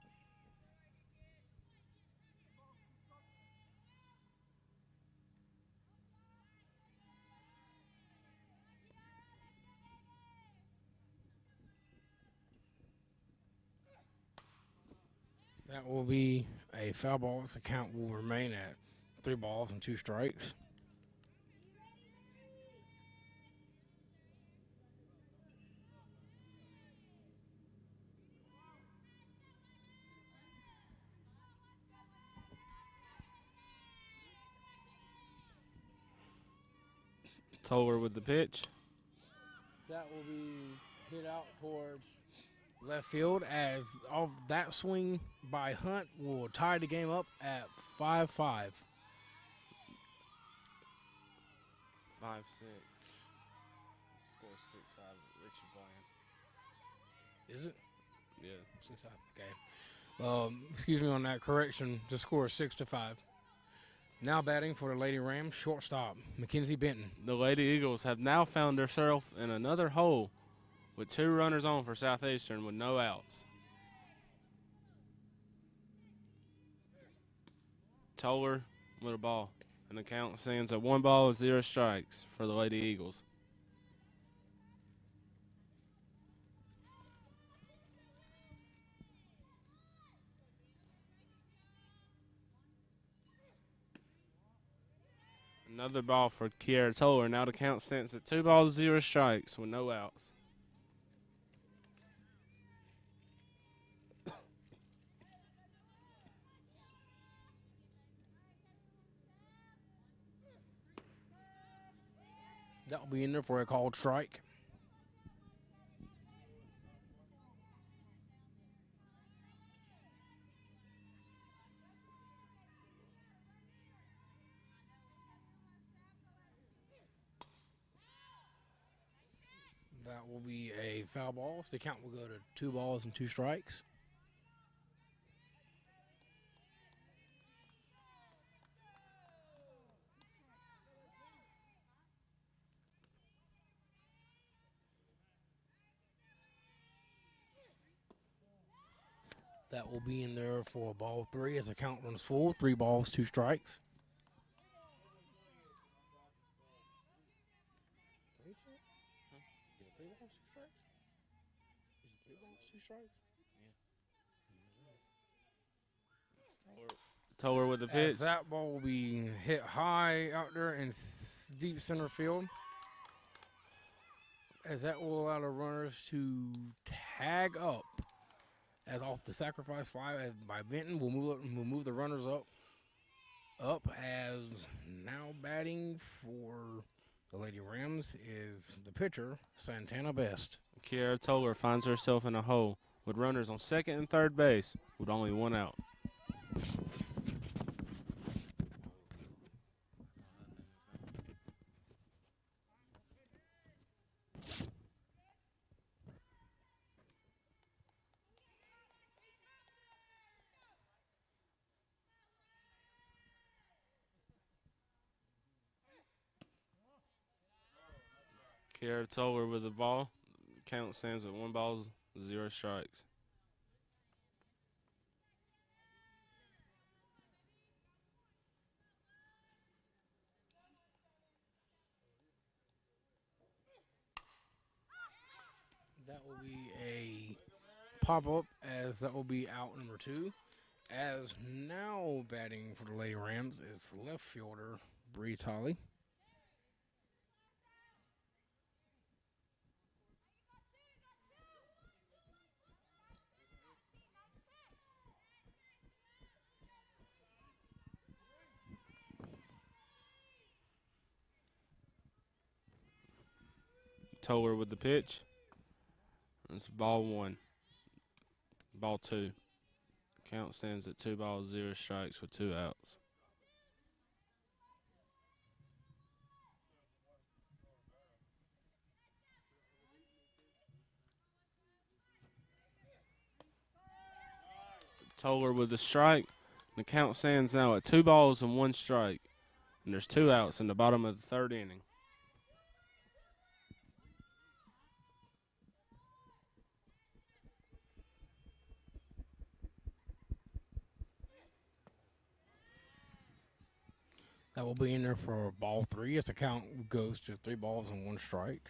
A: That will be a foul ball as the count will remain at 3 balls and 2 strikes.
B: Toller with the pitch.
A: That will be hit out towards left field as off that swing by Hunt will tie the game up at 5-5.
B: 5-6. Score 6-5. Richard Bland.
A: Is it?
B: Yeah.
A: 6-5. Okay. Excuse me on that correction. The score is 6-5. Now batting for the Lady Rams, shortstop Mackenzie Benton.
B: The Lady Eagles have now found themselves in another hole with 2 runners on for Southeastern with no outs. Toller with a ball, and the count stands at 1 ball, 0 strikes for the Lady Eagles. Another ball for Kiara Toller. Now the count stands at 2 balls, 0 strikes with no outs.
A: That will be in there for a called strike. That will be a foul ball. So the count will go to 2 balls and 2 strikes. That will be in there for ball 3 as the count runs full. 3 balls, 2 strikes. 3 balls, 2 strikes? Is it 3 balls, 2 strikes?
B: Toller with the pitch.
A: As that ball will be hit high out there in deep center field. As that will allow the runners to tag up. As off the sacrifice fly by Benton, we'll move the runners up. As now batting for the Lady Rams is the pitcher, Santana Best.
B: Kiara Toller finds herself in a hole with runners on second and third base with only 1 out. Kiara Toller with the ball. Count stands at 1 ball, 0 strikes.
A: That will be a pop-up as that will be out number 2. As now batting for the Lady Rams is left fielder Bree Tolley.
B: Toller with the pitch. It's ball 1. Ball 2. Count stands at 2 balls, 0 strikes with 2 outs. Toller with the strike. The count stands now at 2 balls and 1 strike. And there's 2 outs in the bottom of the 3rd inning.
A: That will be in there for ball 3 as the count goes to 3 balls and 1 strike.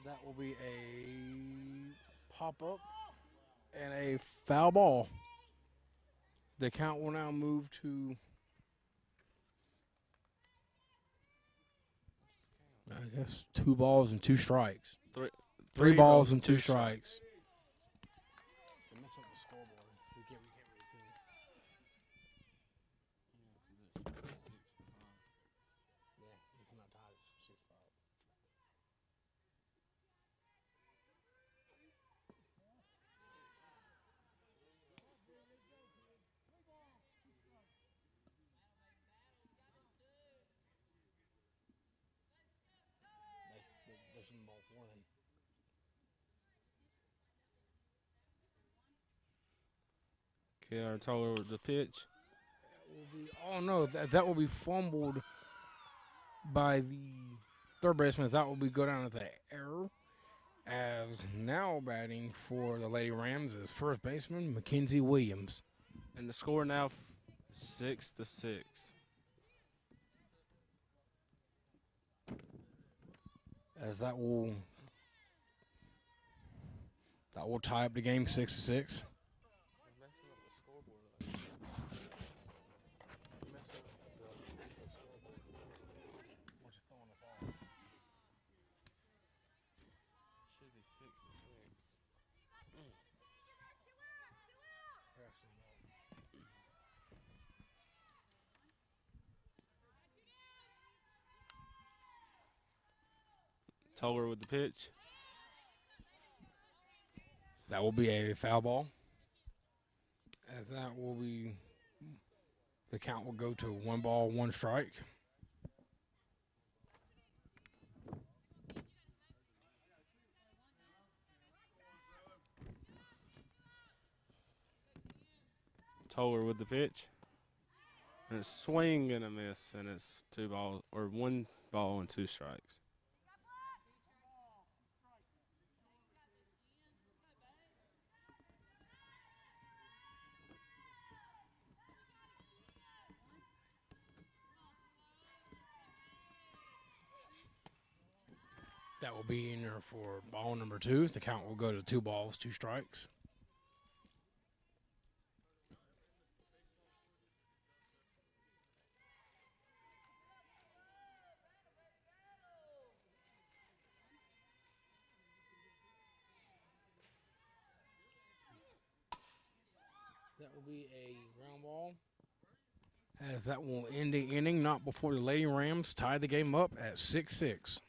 A: That will be a pop-up and a foul ball. The count will now move to, I guess, 2 balls and 2 strikes. 3 balls and 2 strikes. They mess up the scoreboard. We can't really yeah, it's not tied. It's 6-5. There's some ball 4 then.
B: Kiara Toller with the pitch.
A: Oh no, that will be fumbled by the third baseman. That will be go down as an error. As now batting for the Lady Rams is first baseman Mackenzie Williams.
B: And the score now 6-6.
A: As that will tie up the game 6-6.
B: Toller with the pitch.
A: That will be a foul ball. As that will be, the count will go to 1 ball, 1 strike.
B: Toller with the pitch. And it's swing and a miss, and it's 1 ball and 2 strikes.
A: That will be in there for ball number 2. The count will go to 2 balls, 2 strikes. That will be a ground ball. As that will end the inning, not before the Lady Rams tie the game up at 6-6.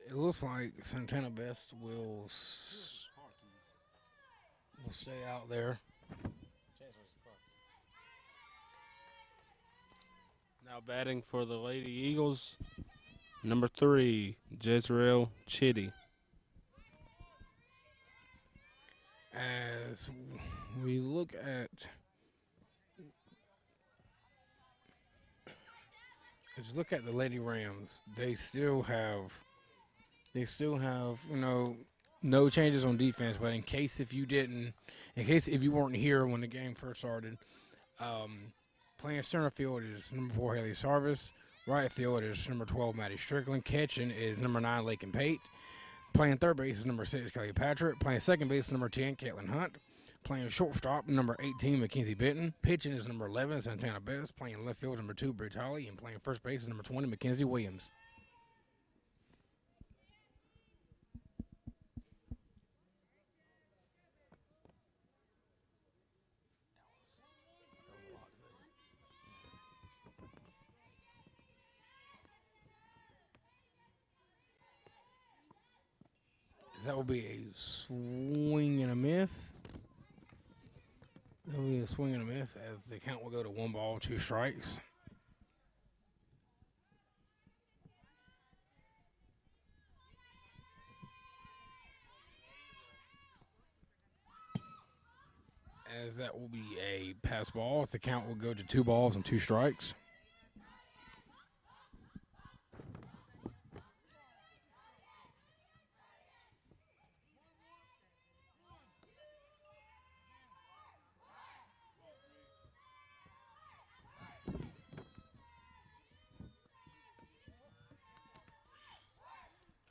A: It looks like Santana Best will stay out there.
B: Now batting for the Lady Eagles, number 3, Jezreel Chitty.
A: As we look at the Lady Rams, they still have no changes on defense. But in case if you weren't here when the game first started, playing center field is number 4 Haley Sarvis. Right field is number 12 Maddie Strickland. Catching is number 9 Lakin Pate. Playing third base is number 6 Kelly Patrick. Playing second base is number 10 Caitlin Hunt. Playing shortstop number 18 Mackenzie Benton. Pitching is number 11 Santana Best. Playing left field number 2 Bridge Holly. And playing first base is number 20 Mackenzie Williams. That will be a swing and a miss. That will be a swing and a miss as the count will go to 1 ball, 2 strikes. As that will be a pass ball. The count will go to 2 balls and 2 strikes.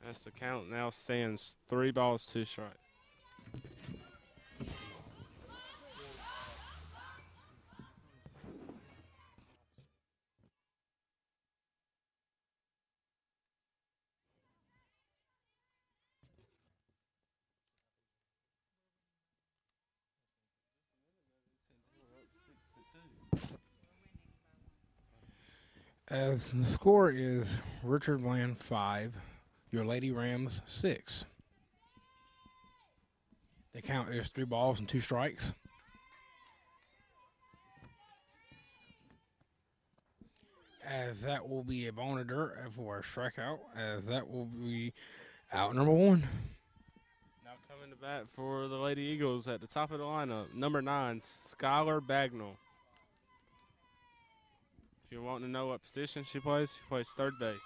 B: As the count now stands 3 balls, 2 strikes.
A: As the score is Richard Bland 5, your Lady Rams 6. The count is 3 balls and 2 strikes. As that will be a ball in the dirt for a strikeout, as that will be out number 1.
B: Now coming to bat for the Lady Eagles at the top of the lineup, number 9, Skylar Bagnall. If you're wanting to know what position she plays third base.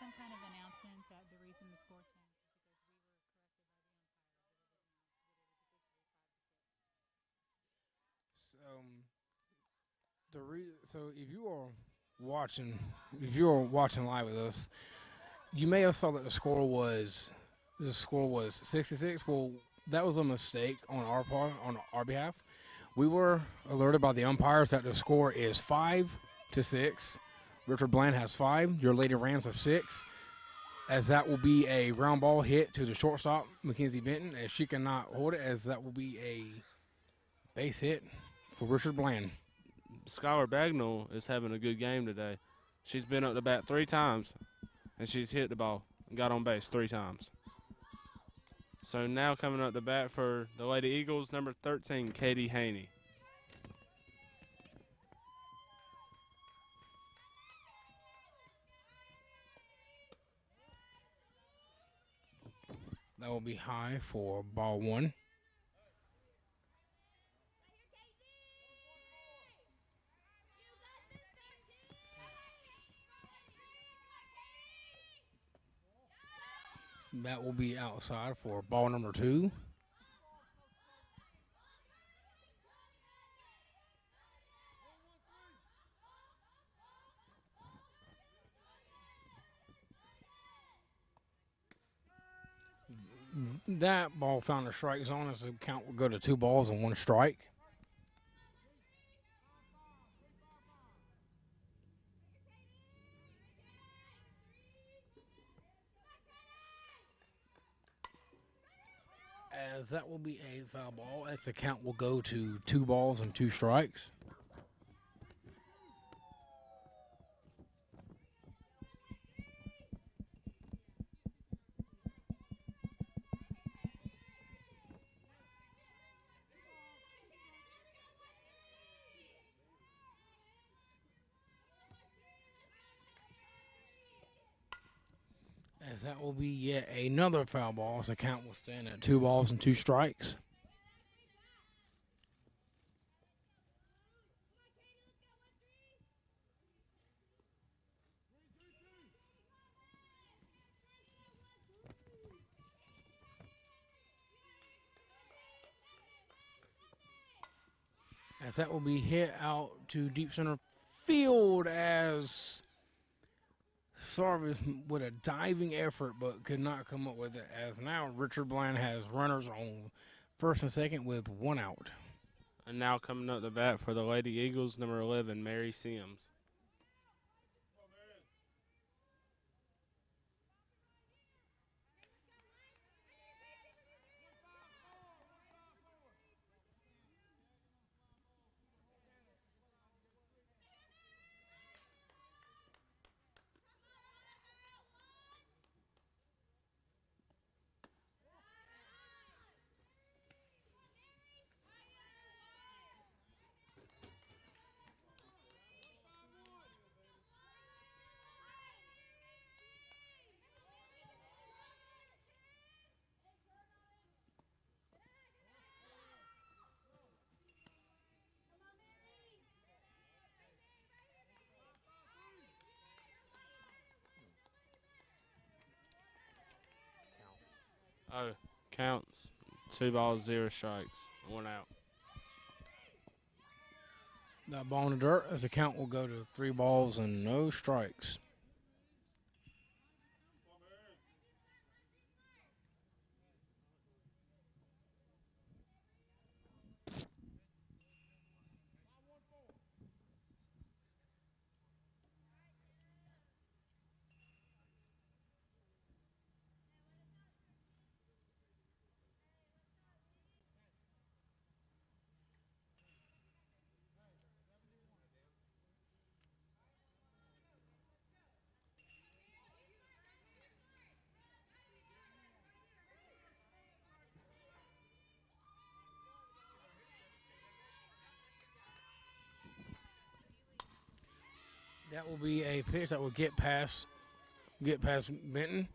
C: Some kind of announcement that the reason the score changed is because we were corrected by the umpire.
A: So if you are watching live with us, you may have saw that the score was 66. Well, that was a mistake on our part, on our behalf. We were alerted by the umpires that the score is 5-6. Richard Bland has 5. Your Lady Rams have 6. As that will be a ground ball hit to the shortstop, Mackenzie Benton, as she cannot hold it, as that will be a base hit for Richard Bland.
B: Skylar Bagnall is having a good game today. She's been up to bat 3 times, and she's hit the ball and got on base 3 times. So now coming up to bat for the Lady Eagles, number 13, Katie Haney.
A: That will be high for ball 1. That will be outside for ball number 2. That ball found the strike zone, as the count will go to 2 balls and 1 strike. As that will be a foul ball, as the count will go to 2 balls and 2 strikes. As that will be yet another foul ball, as the count will stand at 2 balls and 2 strikes. As that will be hit out to deep center field, as Sarvis with a diving effort but could not come up with it, as now Richard Bland has runners on first and second with 1 out.
B: And now coming up to bat for the Lady Eagles, number 11, Mary Sims. Oh, counts 2 balls, 0 strikes, 1 out.
A: That ball in the dirt, as the count will go to 3 balls and no strikes. That will be a pitch that will get past Benton,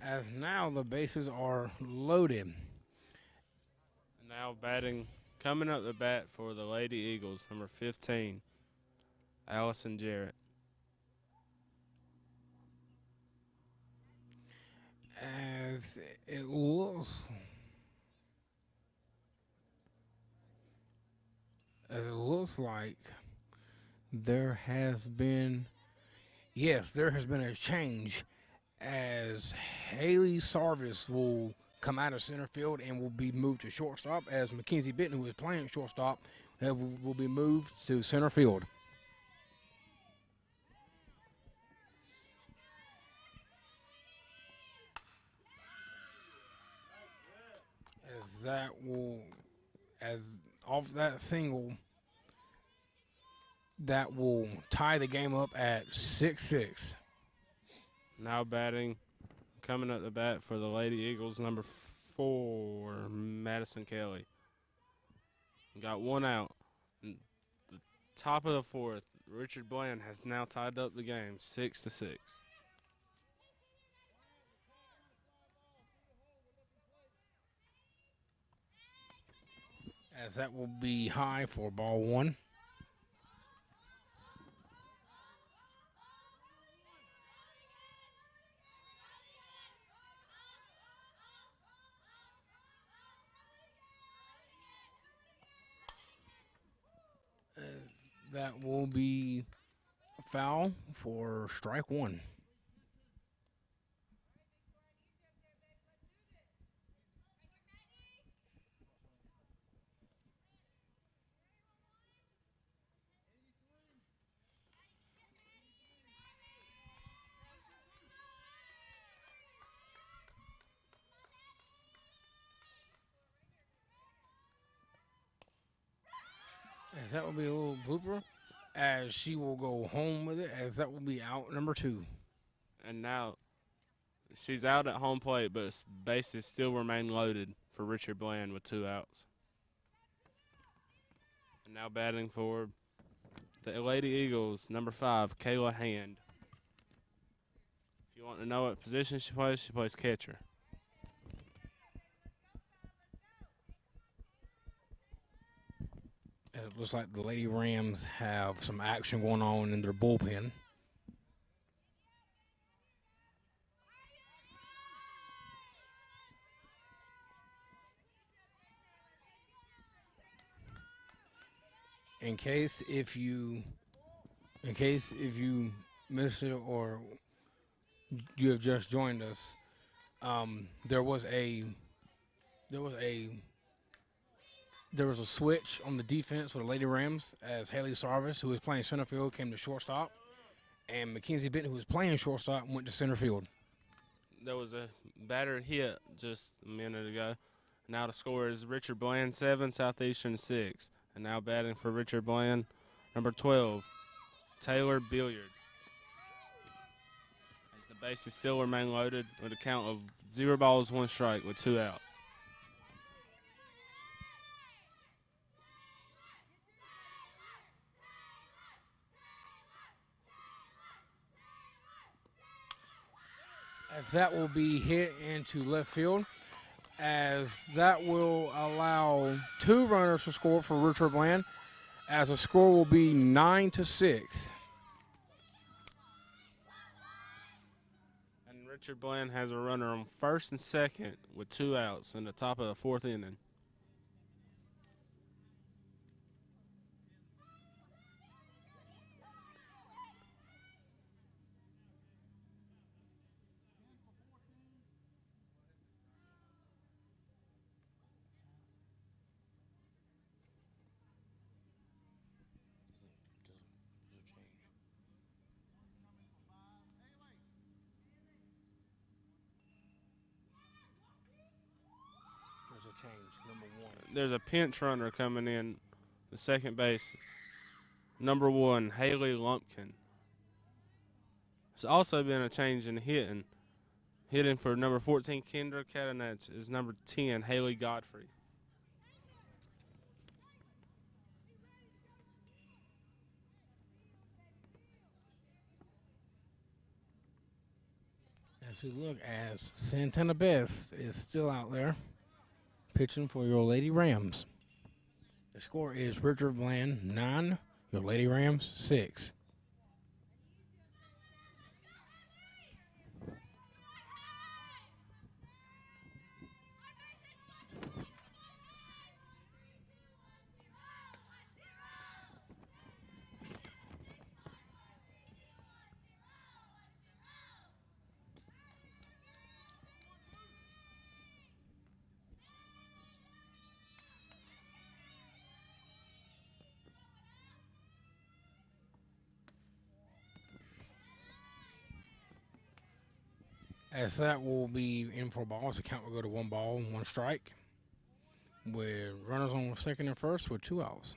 A: as now the bases are loaded.
B: Now batting, coming up the bat for the Lady Eagles, number 15, Allison Jarrett.
A: As it looks, like there has been, yes, there has been a change, as Haley Sarvis will come out of center field and will be moved to shortstop, as Mackenzie Benton, who is playing shortstop, will be moved to center field. As that will, as off that single, that will tie the game up at 6-6.
B: Now batting, coming up the bat for the Lady Eagles, number 4, Madison Kelly. Got one out. And the top of the fourth, Richard Bland has now tied up the game 6-6.
A: As that will be high for ball one. That will be a foul for strike one. As that will be a little blooper, as she will go home with it, as that will be out number 2.
B: And now she's out at home plate, but bases still remain loaded for Richard Bland with 2 outs. And now batting for the Lady Eagles, number 5, Kayla Hand. If you want to know what position she plays catcher.
A: It looks like the Lady Rams have some action going on in their bullpen. In case if you missed it or you have just joined us, there was a switch on the defense for the Lady Rams, as Haley Sarvis, who was playing center field, came to shortstop, and Mackenzie Benton, who was playing shortstop, went to center field.
B: There was a batter hit just a minute ago. Now the score is Richard Bland 7, Southeastern 6. And now batting for Richard Bland, number 12, Taylor Billiard. As the bases still remain loaded with a count of 0 balls, 1 strike with 2 outs.
A: As that will be hit into left field, as that will allow 2 runners to score for Richard Bland, as the score will be 9-6.
B: And Richard Bland has a runner on first and second with 2 outs in the top of the 4th inning.
A: Change, number 1.
B: There's a pinch runner coming in, the second base, number 1, Haley Lumpkin. There's also been a change in hitting. Hitting for number 14, Kendra Catanach, is number 10, Haley Godfrey.
A: As we look, as Santana Best is still out there pitching for your Lady Rams. The score is Richard Bland 9, your Lady Rams 6. As that will be in for balls, the count will go to 1 ball, 1 strike, with runners on second and first with 2 outs.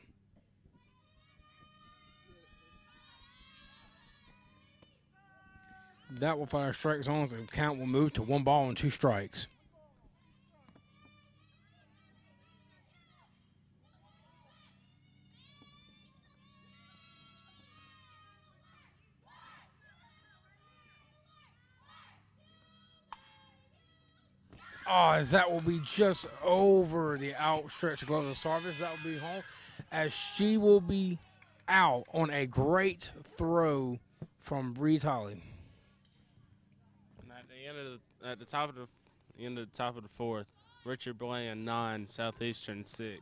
A: That will fire strike zones. The count will move to 1 ball and 2 strikes. Oh, as that will be just over the outstretched glove of Sarvis. That will be home, as she will be out on a great throw from Bree Tolley.
B: And at the top of the fourth, Richard Bland 9, Southeastern 6.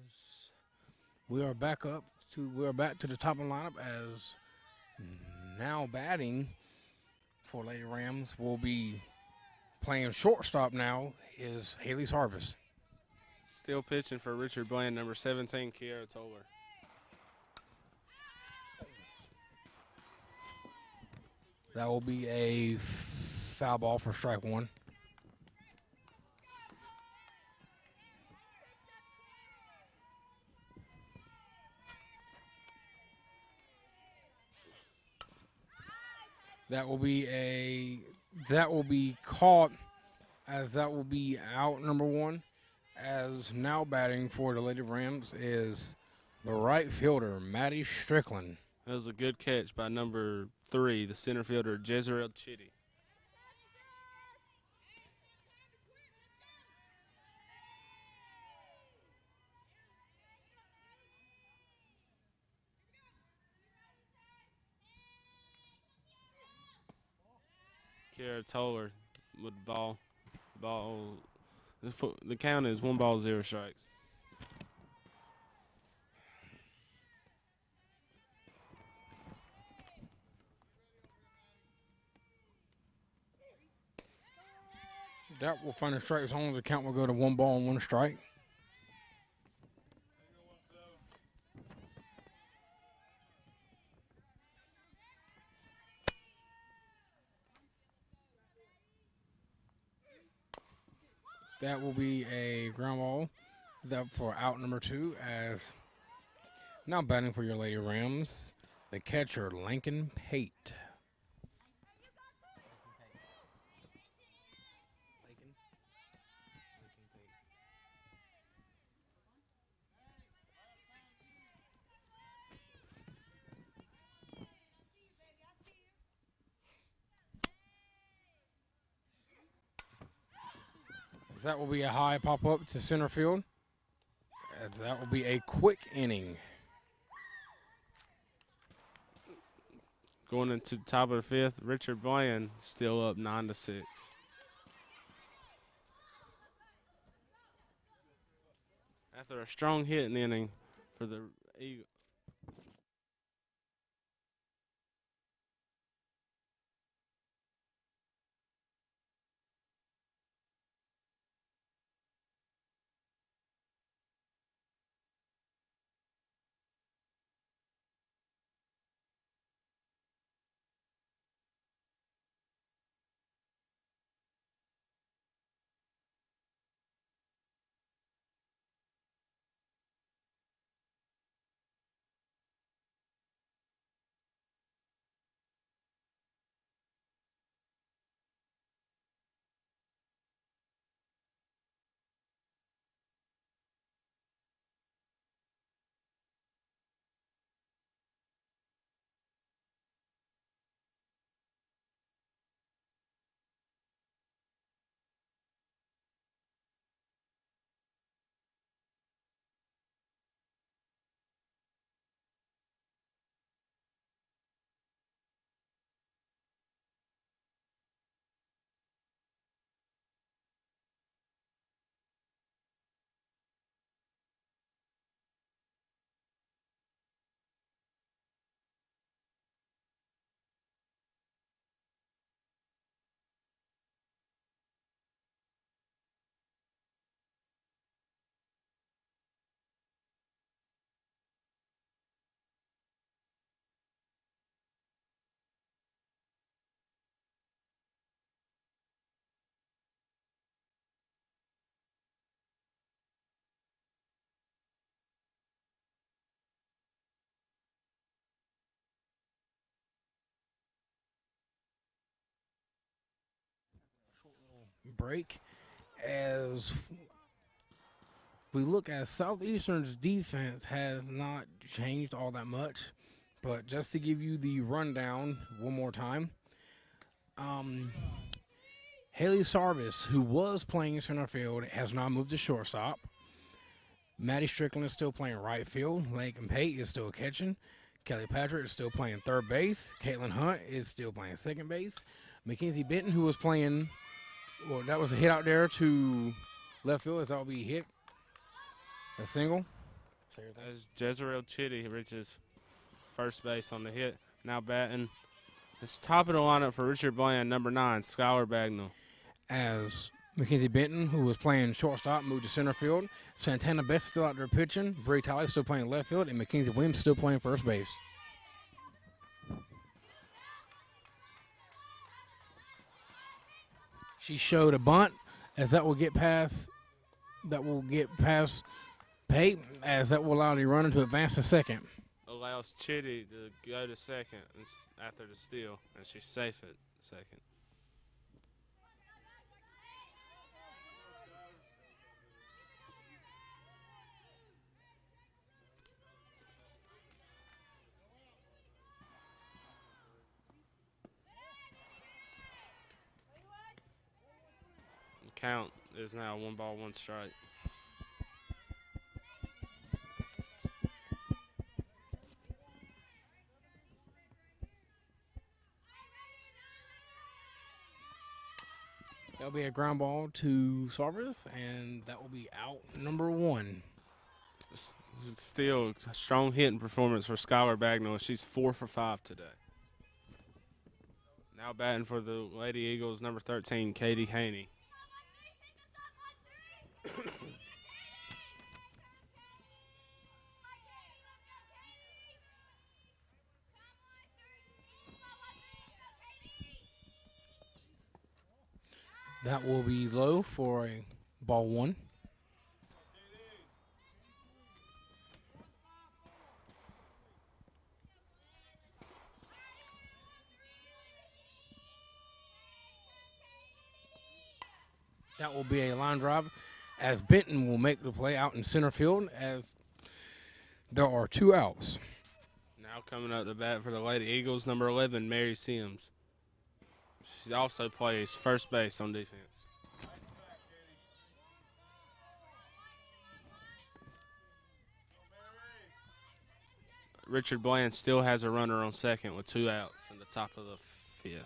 A: As we are back to the top of the lineup, as now batting for Lady Rams will be playing shortstop now is Haley Sarvis.
B: Still pitching for Richard Bland, number 17, Kiara Toller.
A: That will be a foul ball for strike 1. That will be caught, as that will be out number 1. As now batting for the Lady Rams is the right fielder, Maddie Strickland.
B: That was a good catch by number 3, the center fielder, Jezreel Chitty. Kiara Toller with the ball. The count is 1 ball, 0 strikes.
A: That will find a strike zone. The count will go to 1-1 strike. That will be a ground ball. That for out number 2. As now batting for your Lady Rams, the catcher Lincoln Pate. That will be a high pop up to center field. That will be a quick inning.
B: Going into the top of the 5th, Richard Bland still up 9-6. After a strong hitting inning for the Eagles.
A: Break as we look at Southeastern's defense has not changed all that much, but just to give you the rundown one more time, Haley Sarvis, who was playing center field, has now moved to shortstop. Maddie Strickland is still playing right field. Lincoln Pate is still catching. Kelly Patrick is still playing third base. Caitlin Hunt is still playing second base. Mackenzie Benton, who was playing, well, that was a hit out there to left field, as that will be hit. A single.
B: As Jezreel Chitty reaches first base on the hit, now batting. It's top of the lineup for Richard Bland, number 9, Skylar Bagnall.
A: As Mackenzie Benton, who was playing shortstop, moved to center field. Santana Best still out there pitching. Bray Talley still playing left field, and Mackenzie Williams still playing first base. She showed a bunt, as that will get past. That will get past Pate, as that will allow the runner to advance to second.
B: Allows Chitty to go to second after the steal, and she's safe at second. The count is now 1-1 strike.
A: That'll be a ground ball to Sarvis, and that will be out number 1.
B: Still a strong hitting performance for Skylar Bagnall. She's 4 for 5 today. Now batting for the Lady Eagles, number 13, Katie Haney.
A: That will be low for a ball one. That will be a line drive as Benton will make the play out in center field as there are 2 outs.
B: Now coming up to bat for the Lady Eagles, number 11, Mary Sims. She also plays first base on defense. Richard Bland still has a runner on second with 2 outs in the top of the 5th.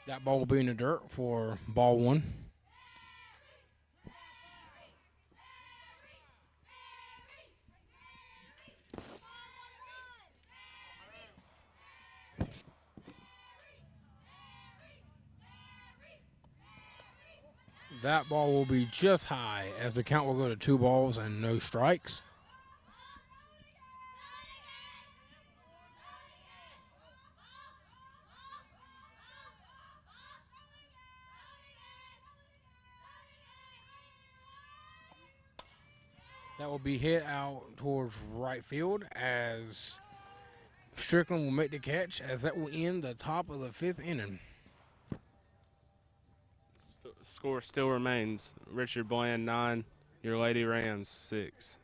A: That ball will be in the dirt for ball one. That ball will be just high as the count will go to 2 balls and no strikes. That will be hit out towards right field as Strickland will make the catch as that will end the top of the 5th inning.
B: Score still remains Richard Bland 9, your Lady Rams 6.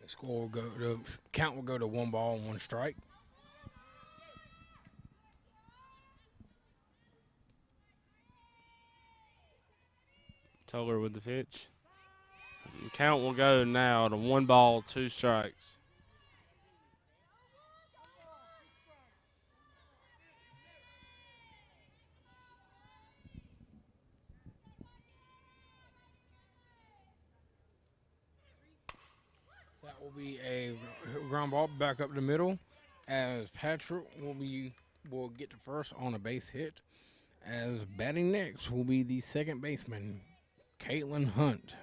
A: The count will go to 1 ball and 1 strike.
B: Toller with the pitch. The count will go now to 1 ball, 2 strikes.
A: That will be a ground ball back up the middle as Patrick will get the first on a base hit. As batting next will be the second baseman, Caitlin Hunt.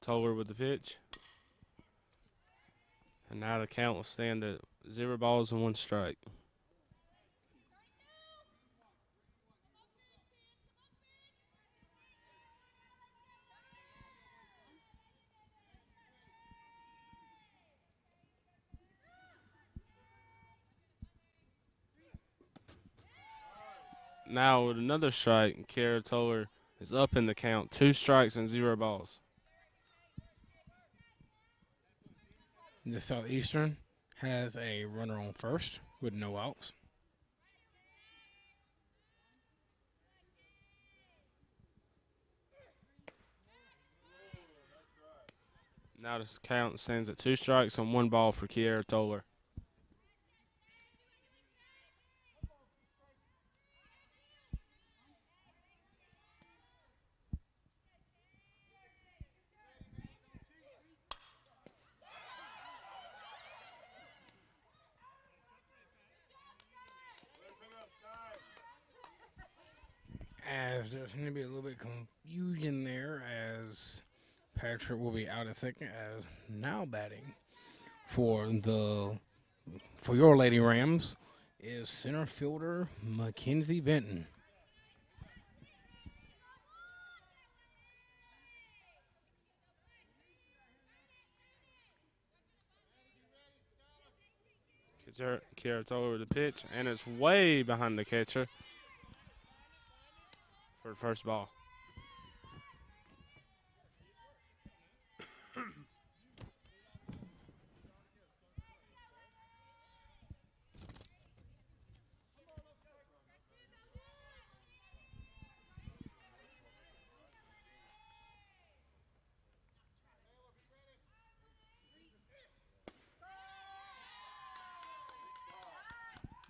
B: Toller with the pitch. And now the count will stand at 0 balls and 1 strike. Now with another strike, Kara Toller is up in the count. 2 strikes and 0 balls.
A: The Southeastern has a runner on first with no outs.
B: Now the count stands at 2 strikes and 1 ball for Kiera Toller.
A: As there's going to be a little bit of confusion there, as Patrick will be out at second, as now batting for your Lady Rams is center fielder Mackenzie Benton.
B: Kiera Toller with the pitch, and it's way behind the catcher for the first ball.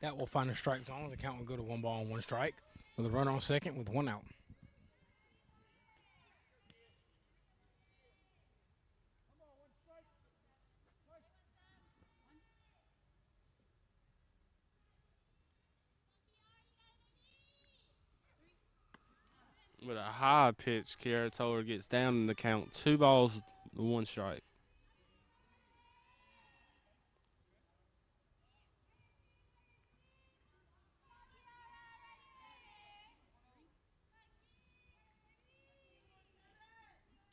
A: That will find a strike zone. The count will go to 1 ball and 1 strike with a runner on second with 1 out.
B: With a high pitch, Kiera Toller gets down in the count. 2 balls, 1 strike.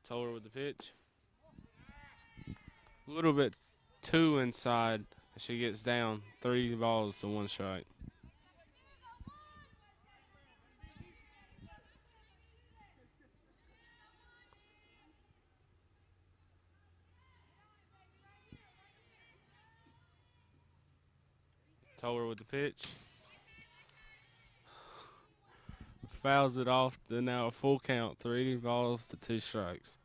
B: Toller with the pitch. A little bit too inside. She gets down. 3 balls to 1 strike. Toller with the pitch. Fouls it off to now a full count. 3 balls to 2 strikes.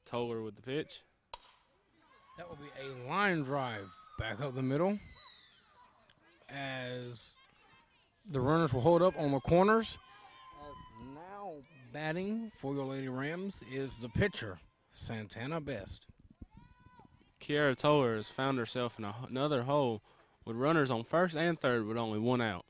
B: Toller with the pitch.
A: That will be a line drive back up the middle, as the runners will hold up on the corners. As now batting for your Lady Rams is the pitcher, Santana Best.
B: Kiera Toller has found herself in another hole with runners on first and third with only 1 out.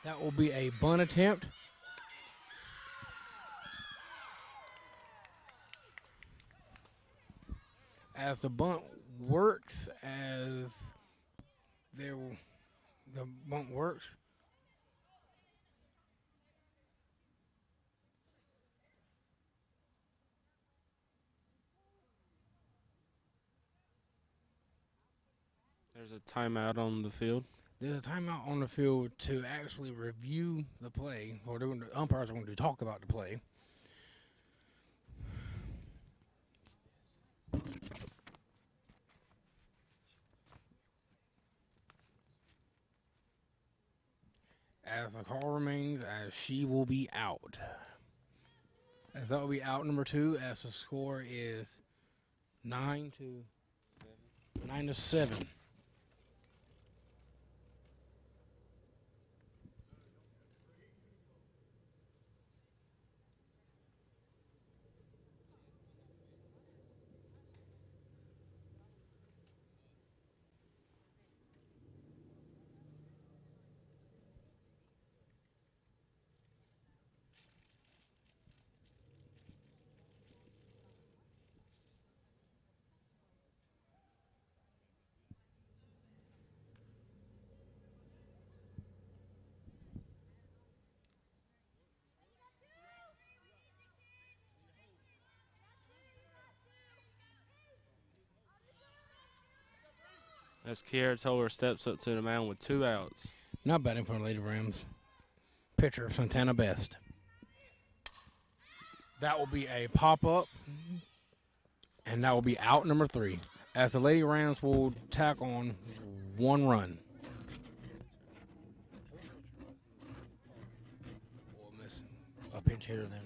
A: That will be a bunt attempt. As the bunt works, the bunt works.
B: There's a timeout on the field.
A: There's a timeout on the field to actually review the play, or the umpires are going to talk about the play. As the call remains, as she will be out. As that will be out number 2, as the score is 9-7.
B: as Kiara Toller steps up to the mound with 2 outs.
A: Not batting for the Lady Rams. Pitcher Santana Best. That will be a pop-up, and that will be out number 3, as the Lady Rams will tack on 1 run. We'll miss a pinch hitter then.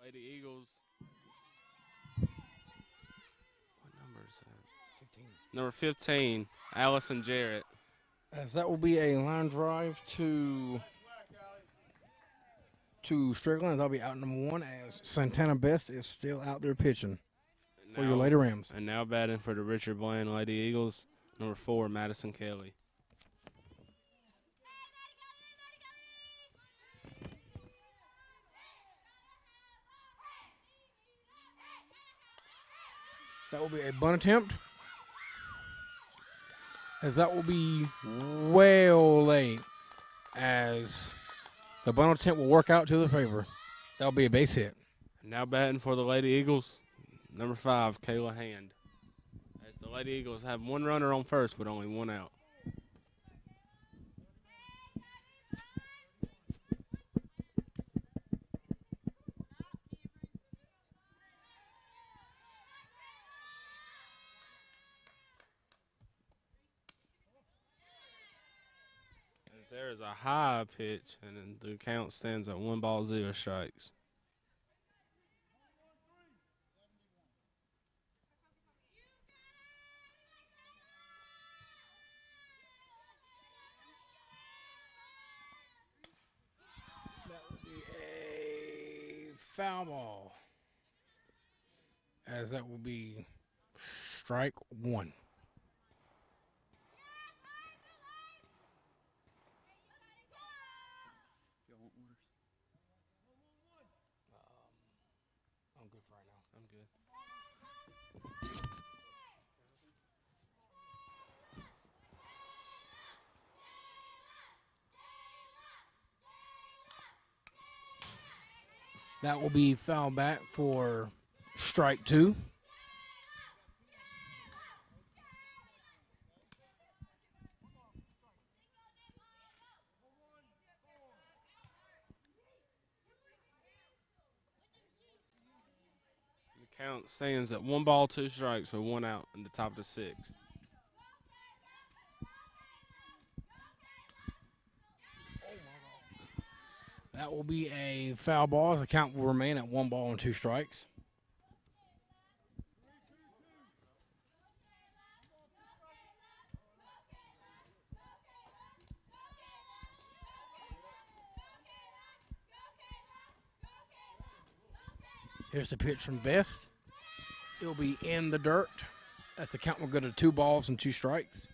B: Lady Eagles. What number is that?
A: 15.
B: Number 15, Allison Jarrett.
A: As that will be a line drive to Strickland. That'll be out number 1, as Santana Best is still out there pitching for your Lady Rams.
B: And now batting for the Richard Bland Lady Eagles, number 4, Madison Kelly.
A: That will be a bunt attempt, as that will be well late, as the bunt attempt will work out to the favor. That will be a base hit.
B: And now batting for the Lady Eagles, number 5, Kayla Hand. As the Lady Eagles have 1 runner on first with only 1 out. There is a high pitch, and then the count stands at 1 ball, 0 strikes.
A: That will be a foul ball, as that will be strike 1. I'm good for right now.
B: I'm good.
A: That will be foul back for strike 2.
B: The count stands at 1 ball, 2 strikes with 1 out in the top of the 6th.
A: That will be a foul ball, as the count will remain at 1 ball and 2 strikes. Here's the pitch from Best. It'll be in the dirt. That's the count. We'll go to 2 balls and 2 strikes.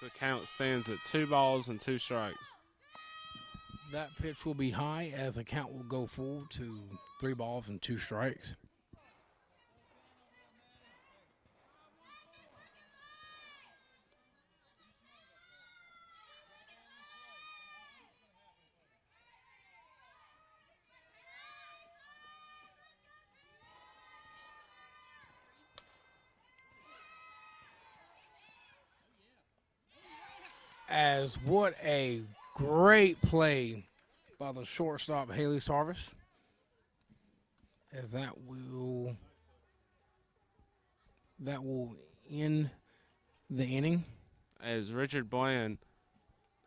B: So the count stands at 2 balls and 2 strikes.
A: That pitch will be high as the count will go full to 3 balls and 2 strikes. As what a great play by the shortstop Haley Sarvis. As that will end the inning.
B: As Richard Bland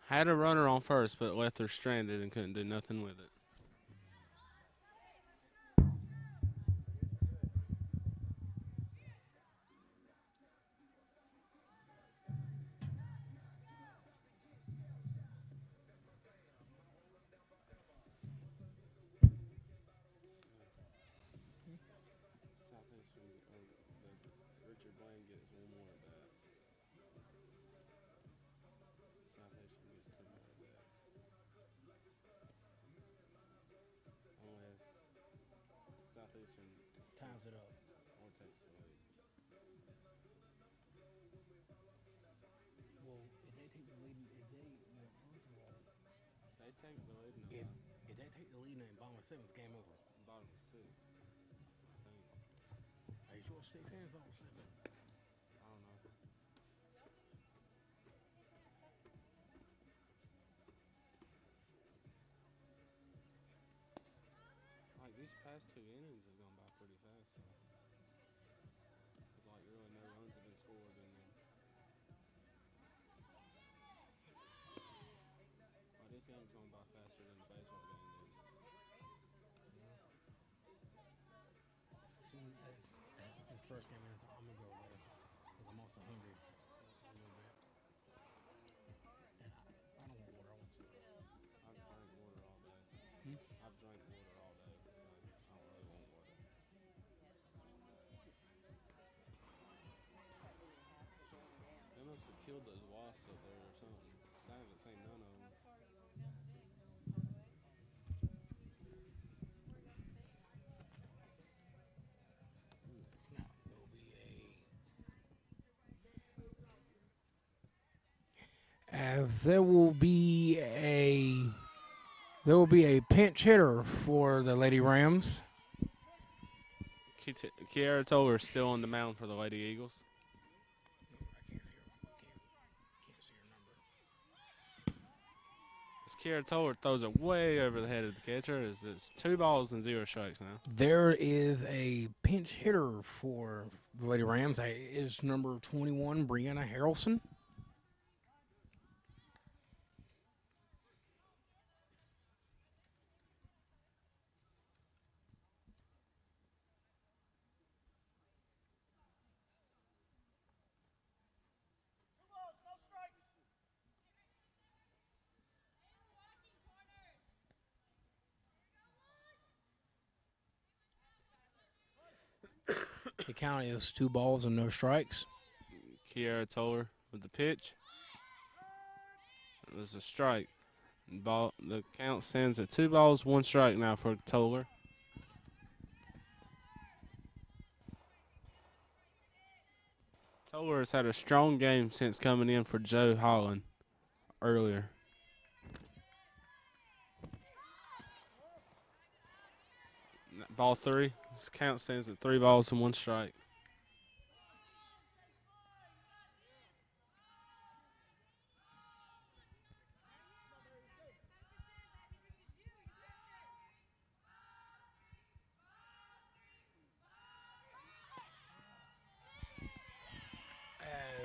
B: had a runner on first, but left her stranded and couldn't do nothing with it. Richard Bland gets one more at bat. Southeastern gets 2 more at bats. Only has Southeastern
A: Times it up.
B: or takes the lead.
A: Well, if they take the lead, they take the lead in the bottom of 7, it's game over.
B: Bottom of 6th, I think.
A: Are you sure it's 6 innings, bottom of 7?
B: I don't know. Like these past 2 innings have gone by pretty fast. So. It's like really no runs have been scored in them. Like this game's going by faster than the baseball game did.
A: Soon as this first game is, I'm gonna go later because I'm also hungry a little bit. And I don't want water. I want some.
B: I've drank water all day. I've drank water all day, so I don't really want water. They must have killed those wasps up there or something. 'Cause I haven't seen none of them.
A: As there will be a pinch hitter for the Lady Rams.
B: Kiara Toller still on the mound for the Lady Eagles.
A: I can't see her. Can't see her number.
B: As Kiara Toller throws it way over the head of the catcher. It's 2 balls and 0 strikes now.
A: There is a pinch hitter for the Lady Rams. That is number 21, Brianna Harrelson. The count is 2 balls and no strikes.
B: Kiara Toller with the pitch. It was a strike. The count stands at 2 balls, 1 strike now for Toller. Toller has had a strong game since coming in for Joe Holland earlier. Ball 3. This count stands at 3 balls and 1 strike.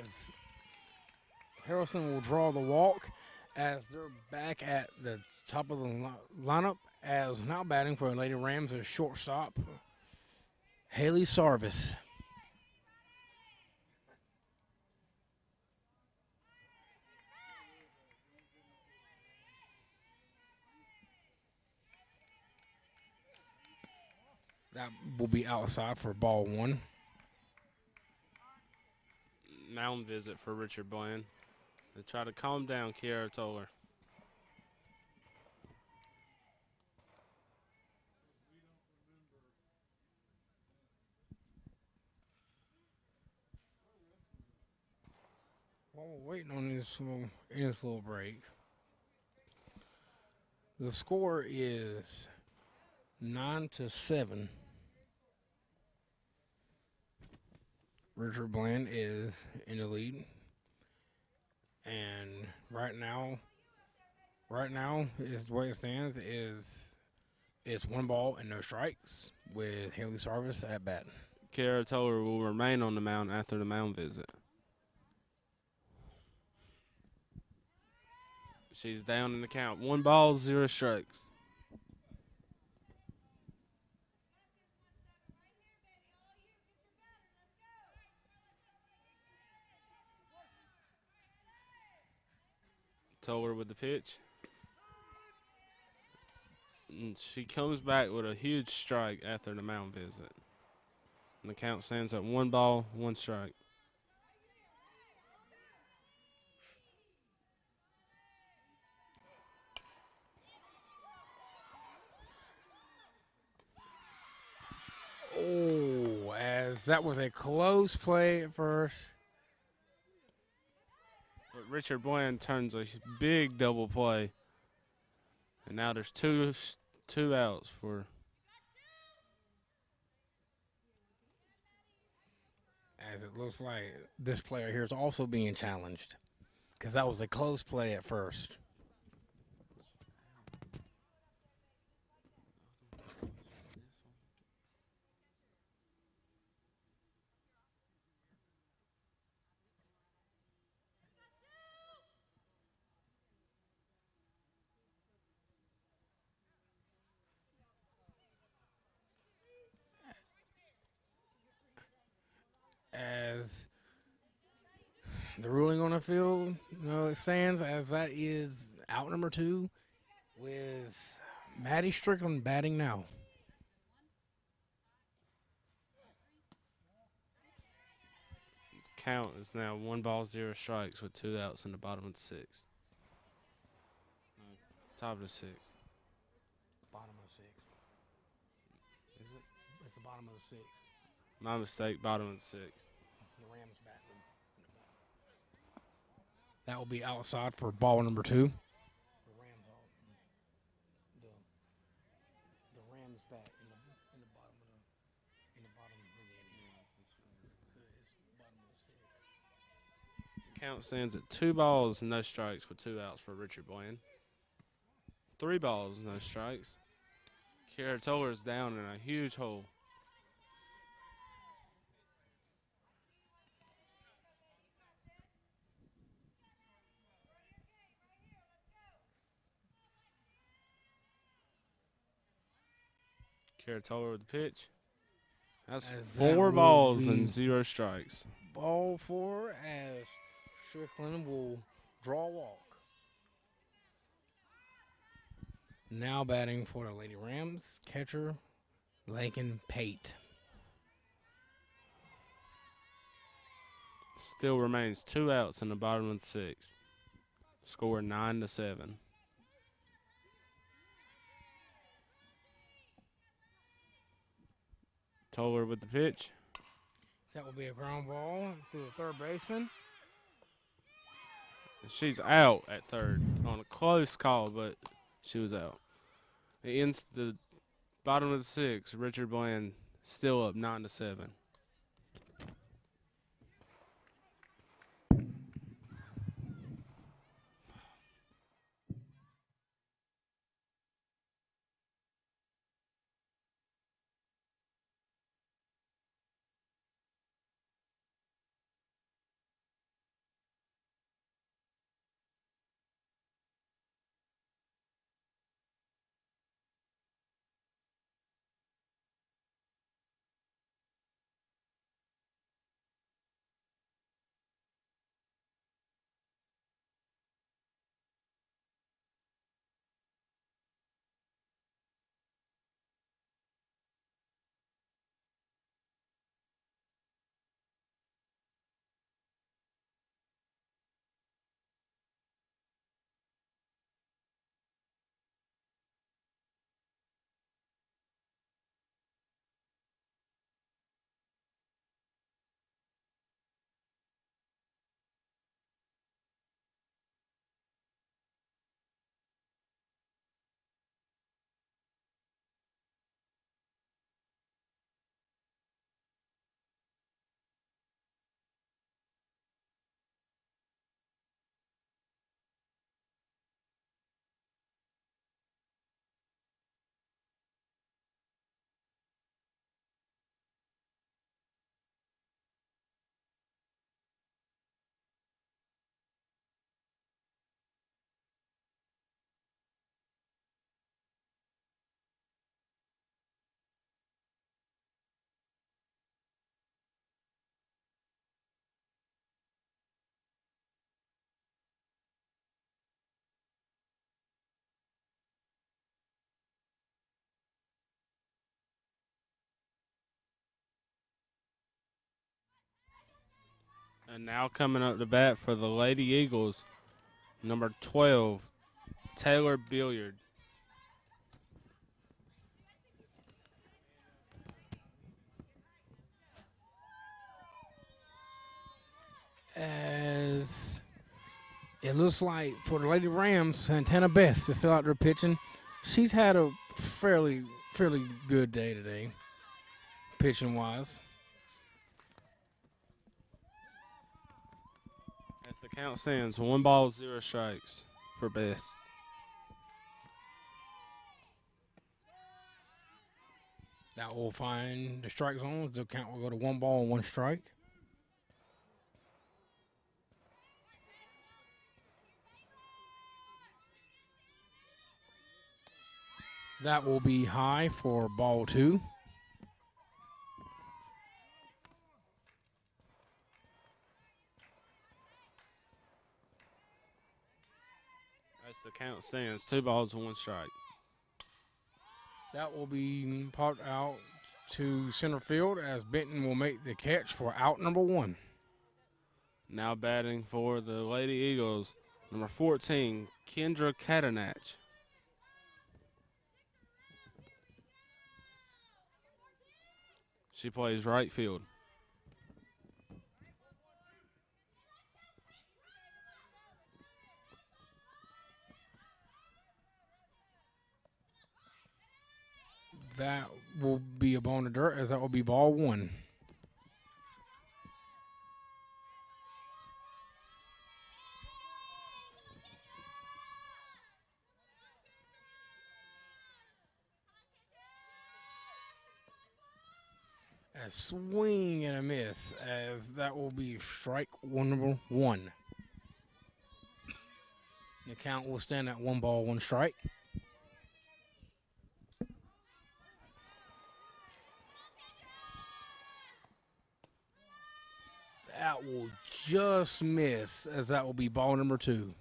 A: As Harrelson will draw the walk as they're back at the top of the lineup as now batting for Lady Rams is shortstop Haley Sarvis. That will be outside for ball one.
B: Mound visit for Richard Bland. They try to calm down Kiara Toller.
A: While we're waiting on this little break, the score is 9-7. Richard Bland is in the lead, and right now is the way it stands is it's 1 ball and no strikes with Haley Sarvis at bat.
B: Kiara Toller will remain on the mound after the mound visit. She's down in the count. 1 ball, 0 strikes. Toller with the pitch. And she comes back with a huge strike after the mound visit. And the count stands at 1 ball, 1 strike.
A: Oh, as that was a close play at first.
B: But Richard Bland turns a big double play. And now there's two outs for.
A: As it looks like this player here is also being challenged because that was a close play at first. As the ruling on the field, it stands as that is out number 2 with Maddie Strickland batting now.
B: Count is now 1 ball, 0 strikes with 2 outs in the bottom of the 6th. No, top of the 6th.
A: Bottom of the 6th.
B: Is it?
A: It's the bottom of the 6th.
B: My mistake, bottom of the 6th.
A: The Rams bat. That will be outside for ball number 2. The Rams bat in the bottom of the
B: Count stands at 2 balls, no strikes with 2 outs for Richard Bland. 3 balls, no strikes. Kiara Toller is down in a huge hole. Kiara Toller with the pitch. That's 4 balls and 0 strikes.
A: Ball 4 as Strickland will draw a walk. Now batting for the Lady Rams, catcher Lakin Pate.
B: Still remains 2 outs in the bottom of the 6th. Score 9-7. Toller with the pitch.
A: That will be a ground ball to the third baseman.
B: She's out at third on a close call, but she was out. It ends the bottom of the 6th. Richard Bland still up 9-7. And now coming up to bat for the Lady Eagles, number 12, Taylor Billiard.
A: As it looks like for the Lady Rams, Santana Best is still out there pitching. She's had a fairly good day today, pitching wise.
B: As the count stands, 1 ball, 0 strikes for Best.
A: That will find the strike zone. The count will go to 1 ball and 1 strike. That will be high for ball 2.
B: As the count stands, 2 balls and 1 strike.
A: That will be popped out to center field as Benton will make the catch for out number 1.
B: Now batting for the Lady Eagles, number 14, Kendra Catanach. She plays right field.
A: That will be a ball in the dirt as that will be ball 1. A swing and a miss as that will be strike number 1. The count will stand at 1 ball, 1 strike. That will just miss as that will be ball number 2.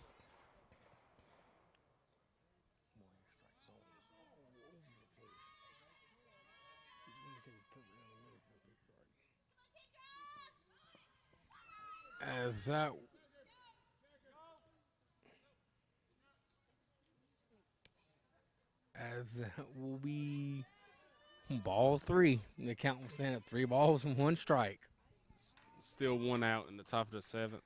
A: As that will be ball 3. The count will stand at 3 balls and 1 strike.
B: Still 1 out in the top of the 7th.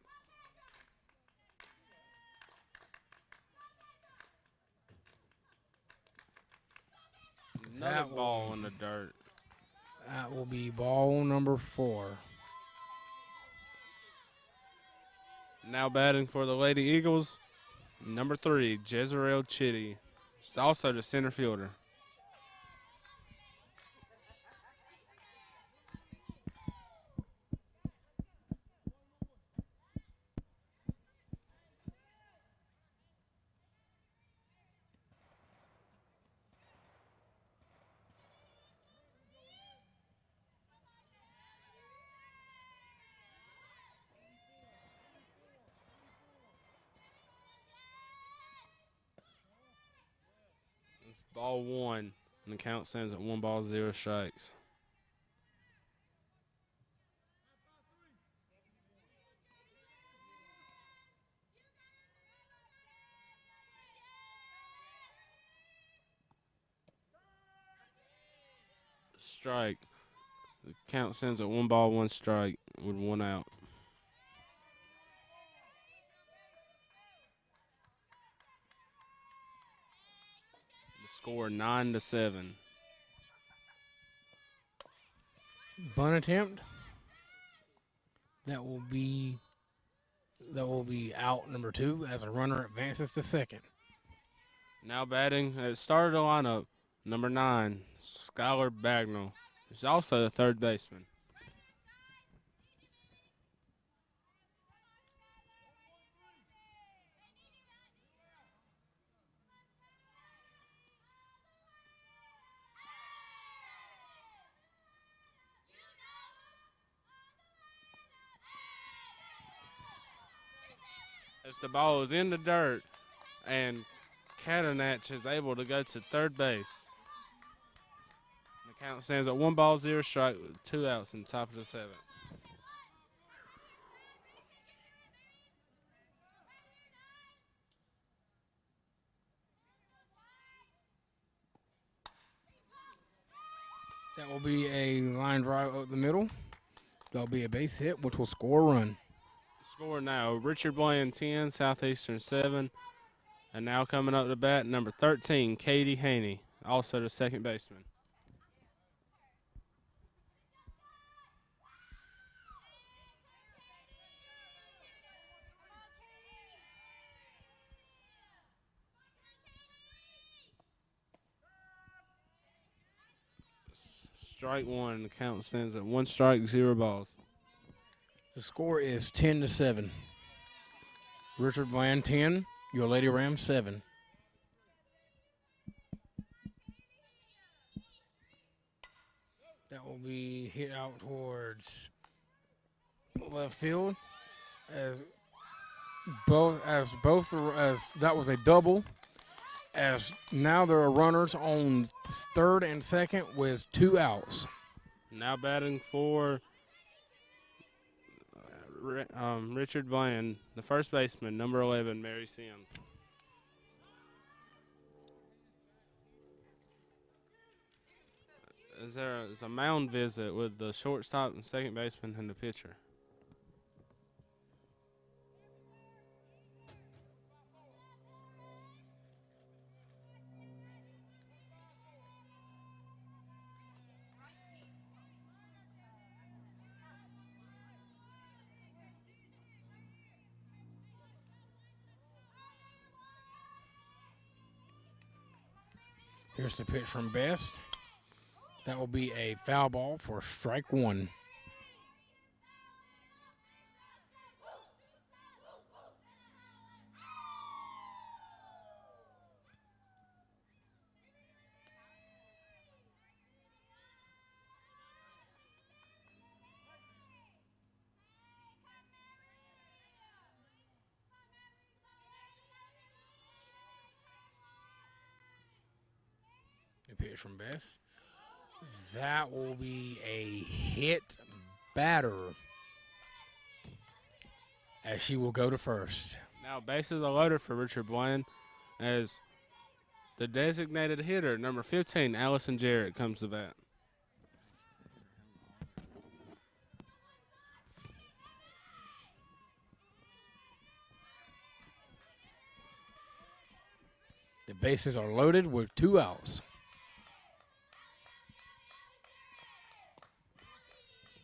B: Another ball in the dirt.
A: That will be ball number 4.
B: Now batting for the Lady Eagles, number 3, Jezreel Chitty. She's also the center fielder. Ball 1, and the count stands at 1 ball, 0 strikes. Strike. The count stands at 1 ball, 1 strike with 1 out. Score 9-7.
A: Bunt attempt. That will be out number 2 as a runner advances to second.
B: Now batting at the start of the lineup, number 9, Skylar Bagnall. He's also the third baseman. As the ball is in the dirt, and Catanach is able to go to third base. The count stands at 1 ball, 0 strike with 2 outs in the top of the 7th.
A: That will be a line drive up the middle. That'll be a base hit, which will score a run.
B: Score now, Richard Bland 10, Southeastern 7. And now coming up to bat, number 13, Katie Haney, also the second baseman. Strike one, the count stands at 1 strike, 0 balls.
A: The score is 10-7. Richard Bland 10, your Lady Rams 7. That will be hit out towards left field as that was a double. As now there are runners on third and second with 2 outs.
B: Now batting for Richard Bland, the first baseman, number 11, Mary Sims. There's a mound visit with the shortstop and second baseman and the pitcher.
A: Here's the pitch from Best. That will be a foul ball for strike one. The pitch from Best. That will be a hit batter as she will go to first.
B: Now bases are loaded for Richard Bland as the designated hitter, number 15, Allison Jarrett, comes to bat.
A: The bases are loaded with 2 outs.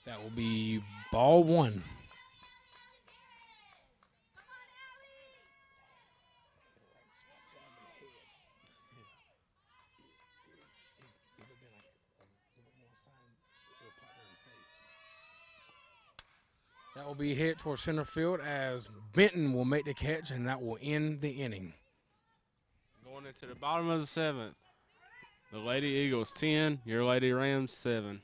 A: That will be ball one. That will be hit towards center field as Benton will make the catch, and that will end the inning.
B: Going into the bottom of the 7th, the Lady Eagles 10, your Lady Rams 7.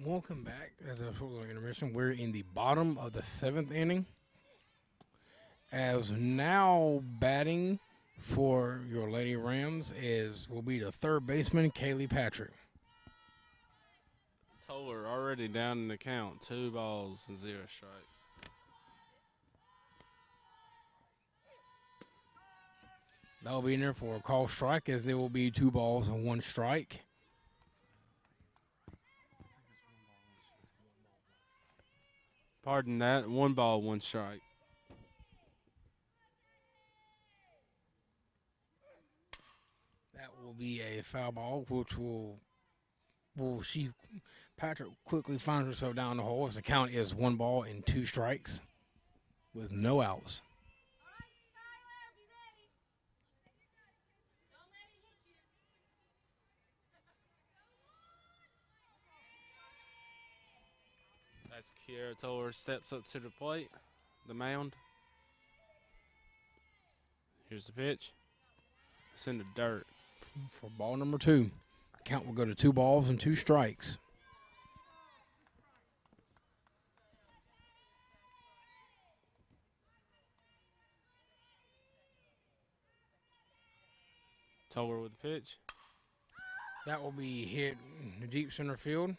A: Welcome back. As a short little intermission, we're in the bottom of the 7th inning. As now batting for your Lady Rams will be the third baseman, Kaylee Patrick.
B: Toller already down in the count. 2 balls and 0 strikes.
A: That'll be in there for a call strike, as there will be 2 balls and 1 strike.
B: Pardon that. 1 ball, 1 strike.
A: That will be a foul ball, which Patrick quickly finds herself down the hole, as the count is 1 ball and 2 strikes with no outs.
B: As Kiara Toller steps up to the plate, the mound. Here's the pitch. It's in the dirt.
A: For ball number 2, count will go to 2 balls and 2 strikes.
B: Toller with the pitch.
A: That will be hit in the deep center field,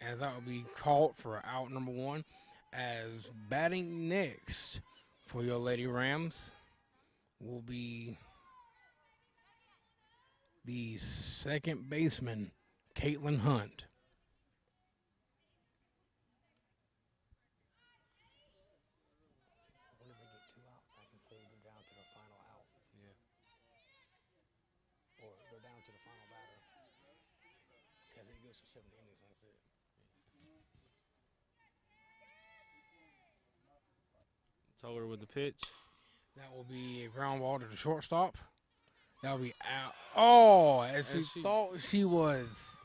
A: as that will be caught for out number 1. As batting next for your Lady Rams will be the second baseman, Caitlin Hunt. When they get 2 outs, I can say they're down to the final out.
B: Yeah.
A: Or they're down to the final batter. Because it goes to 7 innings, that's it.
B: Toller with the pitch.
A: That will be a ground ball to the shortstop. That will be out. Oh, as she thought she was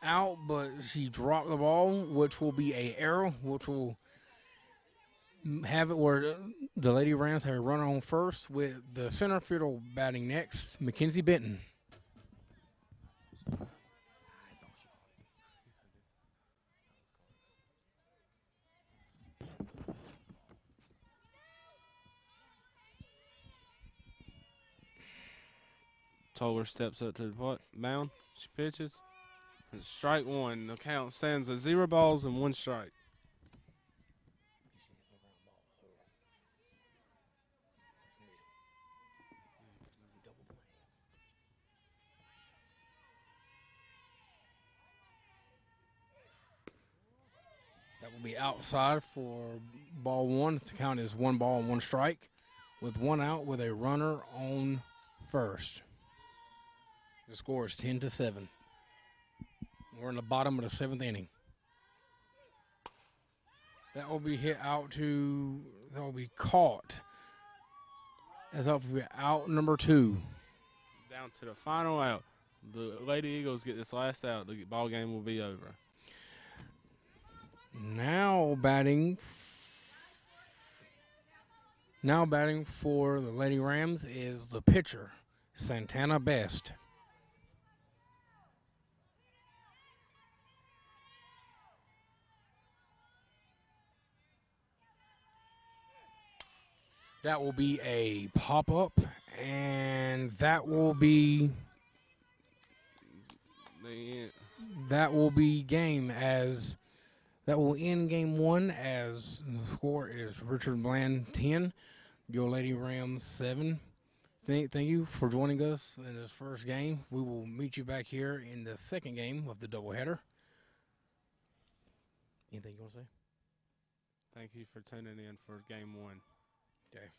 A: out, but she dropped the ball, which will be a error, which will have it where the Lady Rams have a runner on first, with the center fielder batting next, Mackenzie Benton.
B: Toller steps up to the mound. She pitches. And strike 1. The count stands at 0 balls and 1 strike.
A: That will be outside for ball 1. The count is 1 ball and 1 strike, with 1 out with a runner on first. The score is 10-7. We're in the bottom of the 7th inning. That will be hit out to, that will be caught. As up for out number 2.
B: Down to the final out. The Lady Eagles get this last out. The ball game will be over.
A: Now batting for the Lady Rams is the pitcher, Santana Best. That will be a pop-up, and that will be game, as that will end game 1, as the score is Richard Bland 10, your Lady Rams 7. Thank you for joining us in this first game. We will meet you back here in the second game of the doubleheader. Anything you want to say?
B: Thank you for tuning in for game 1.
A: Okay.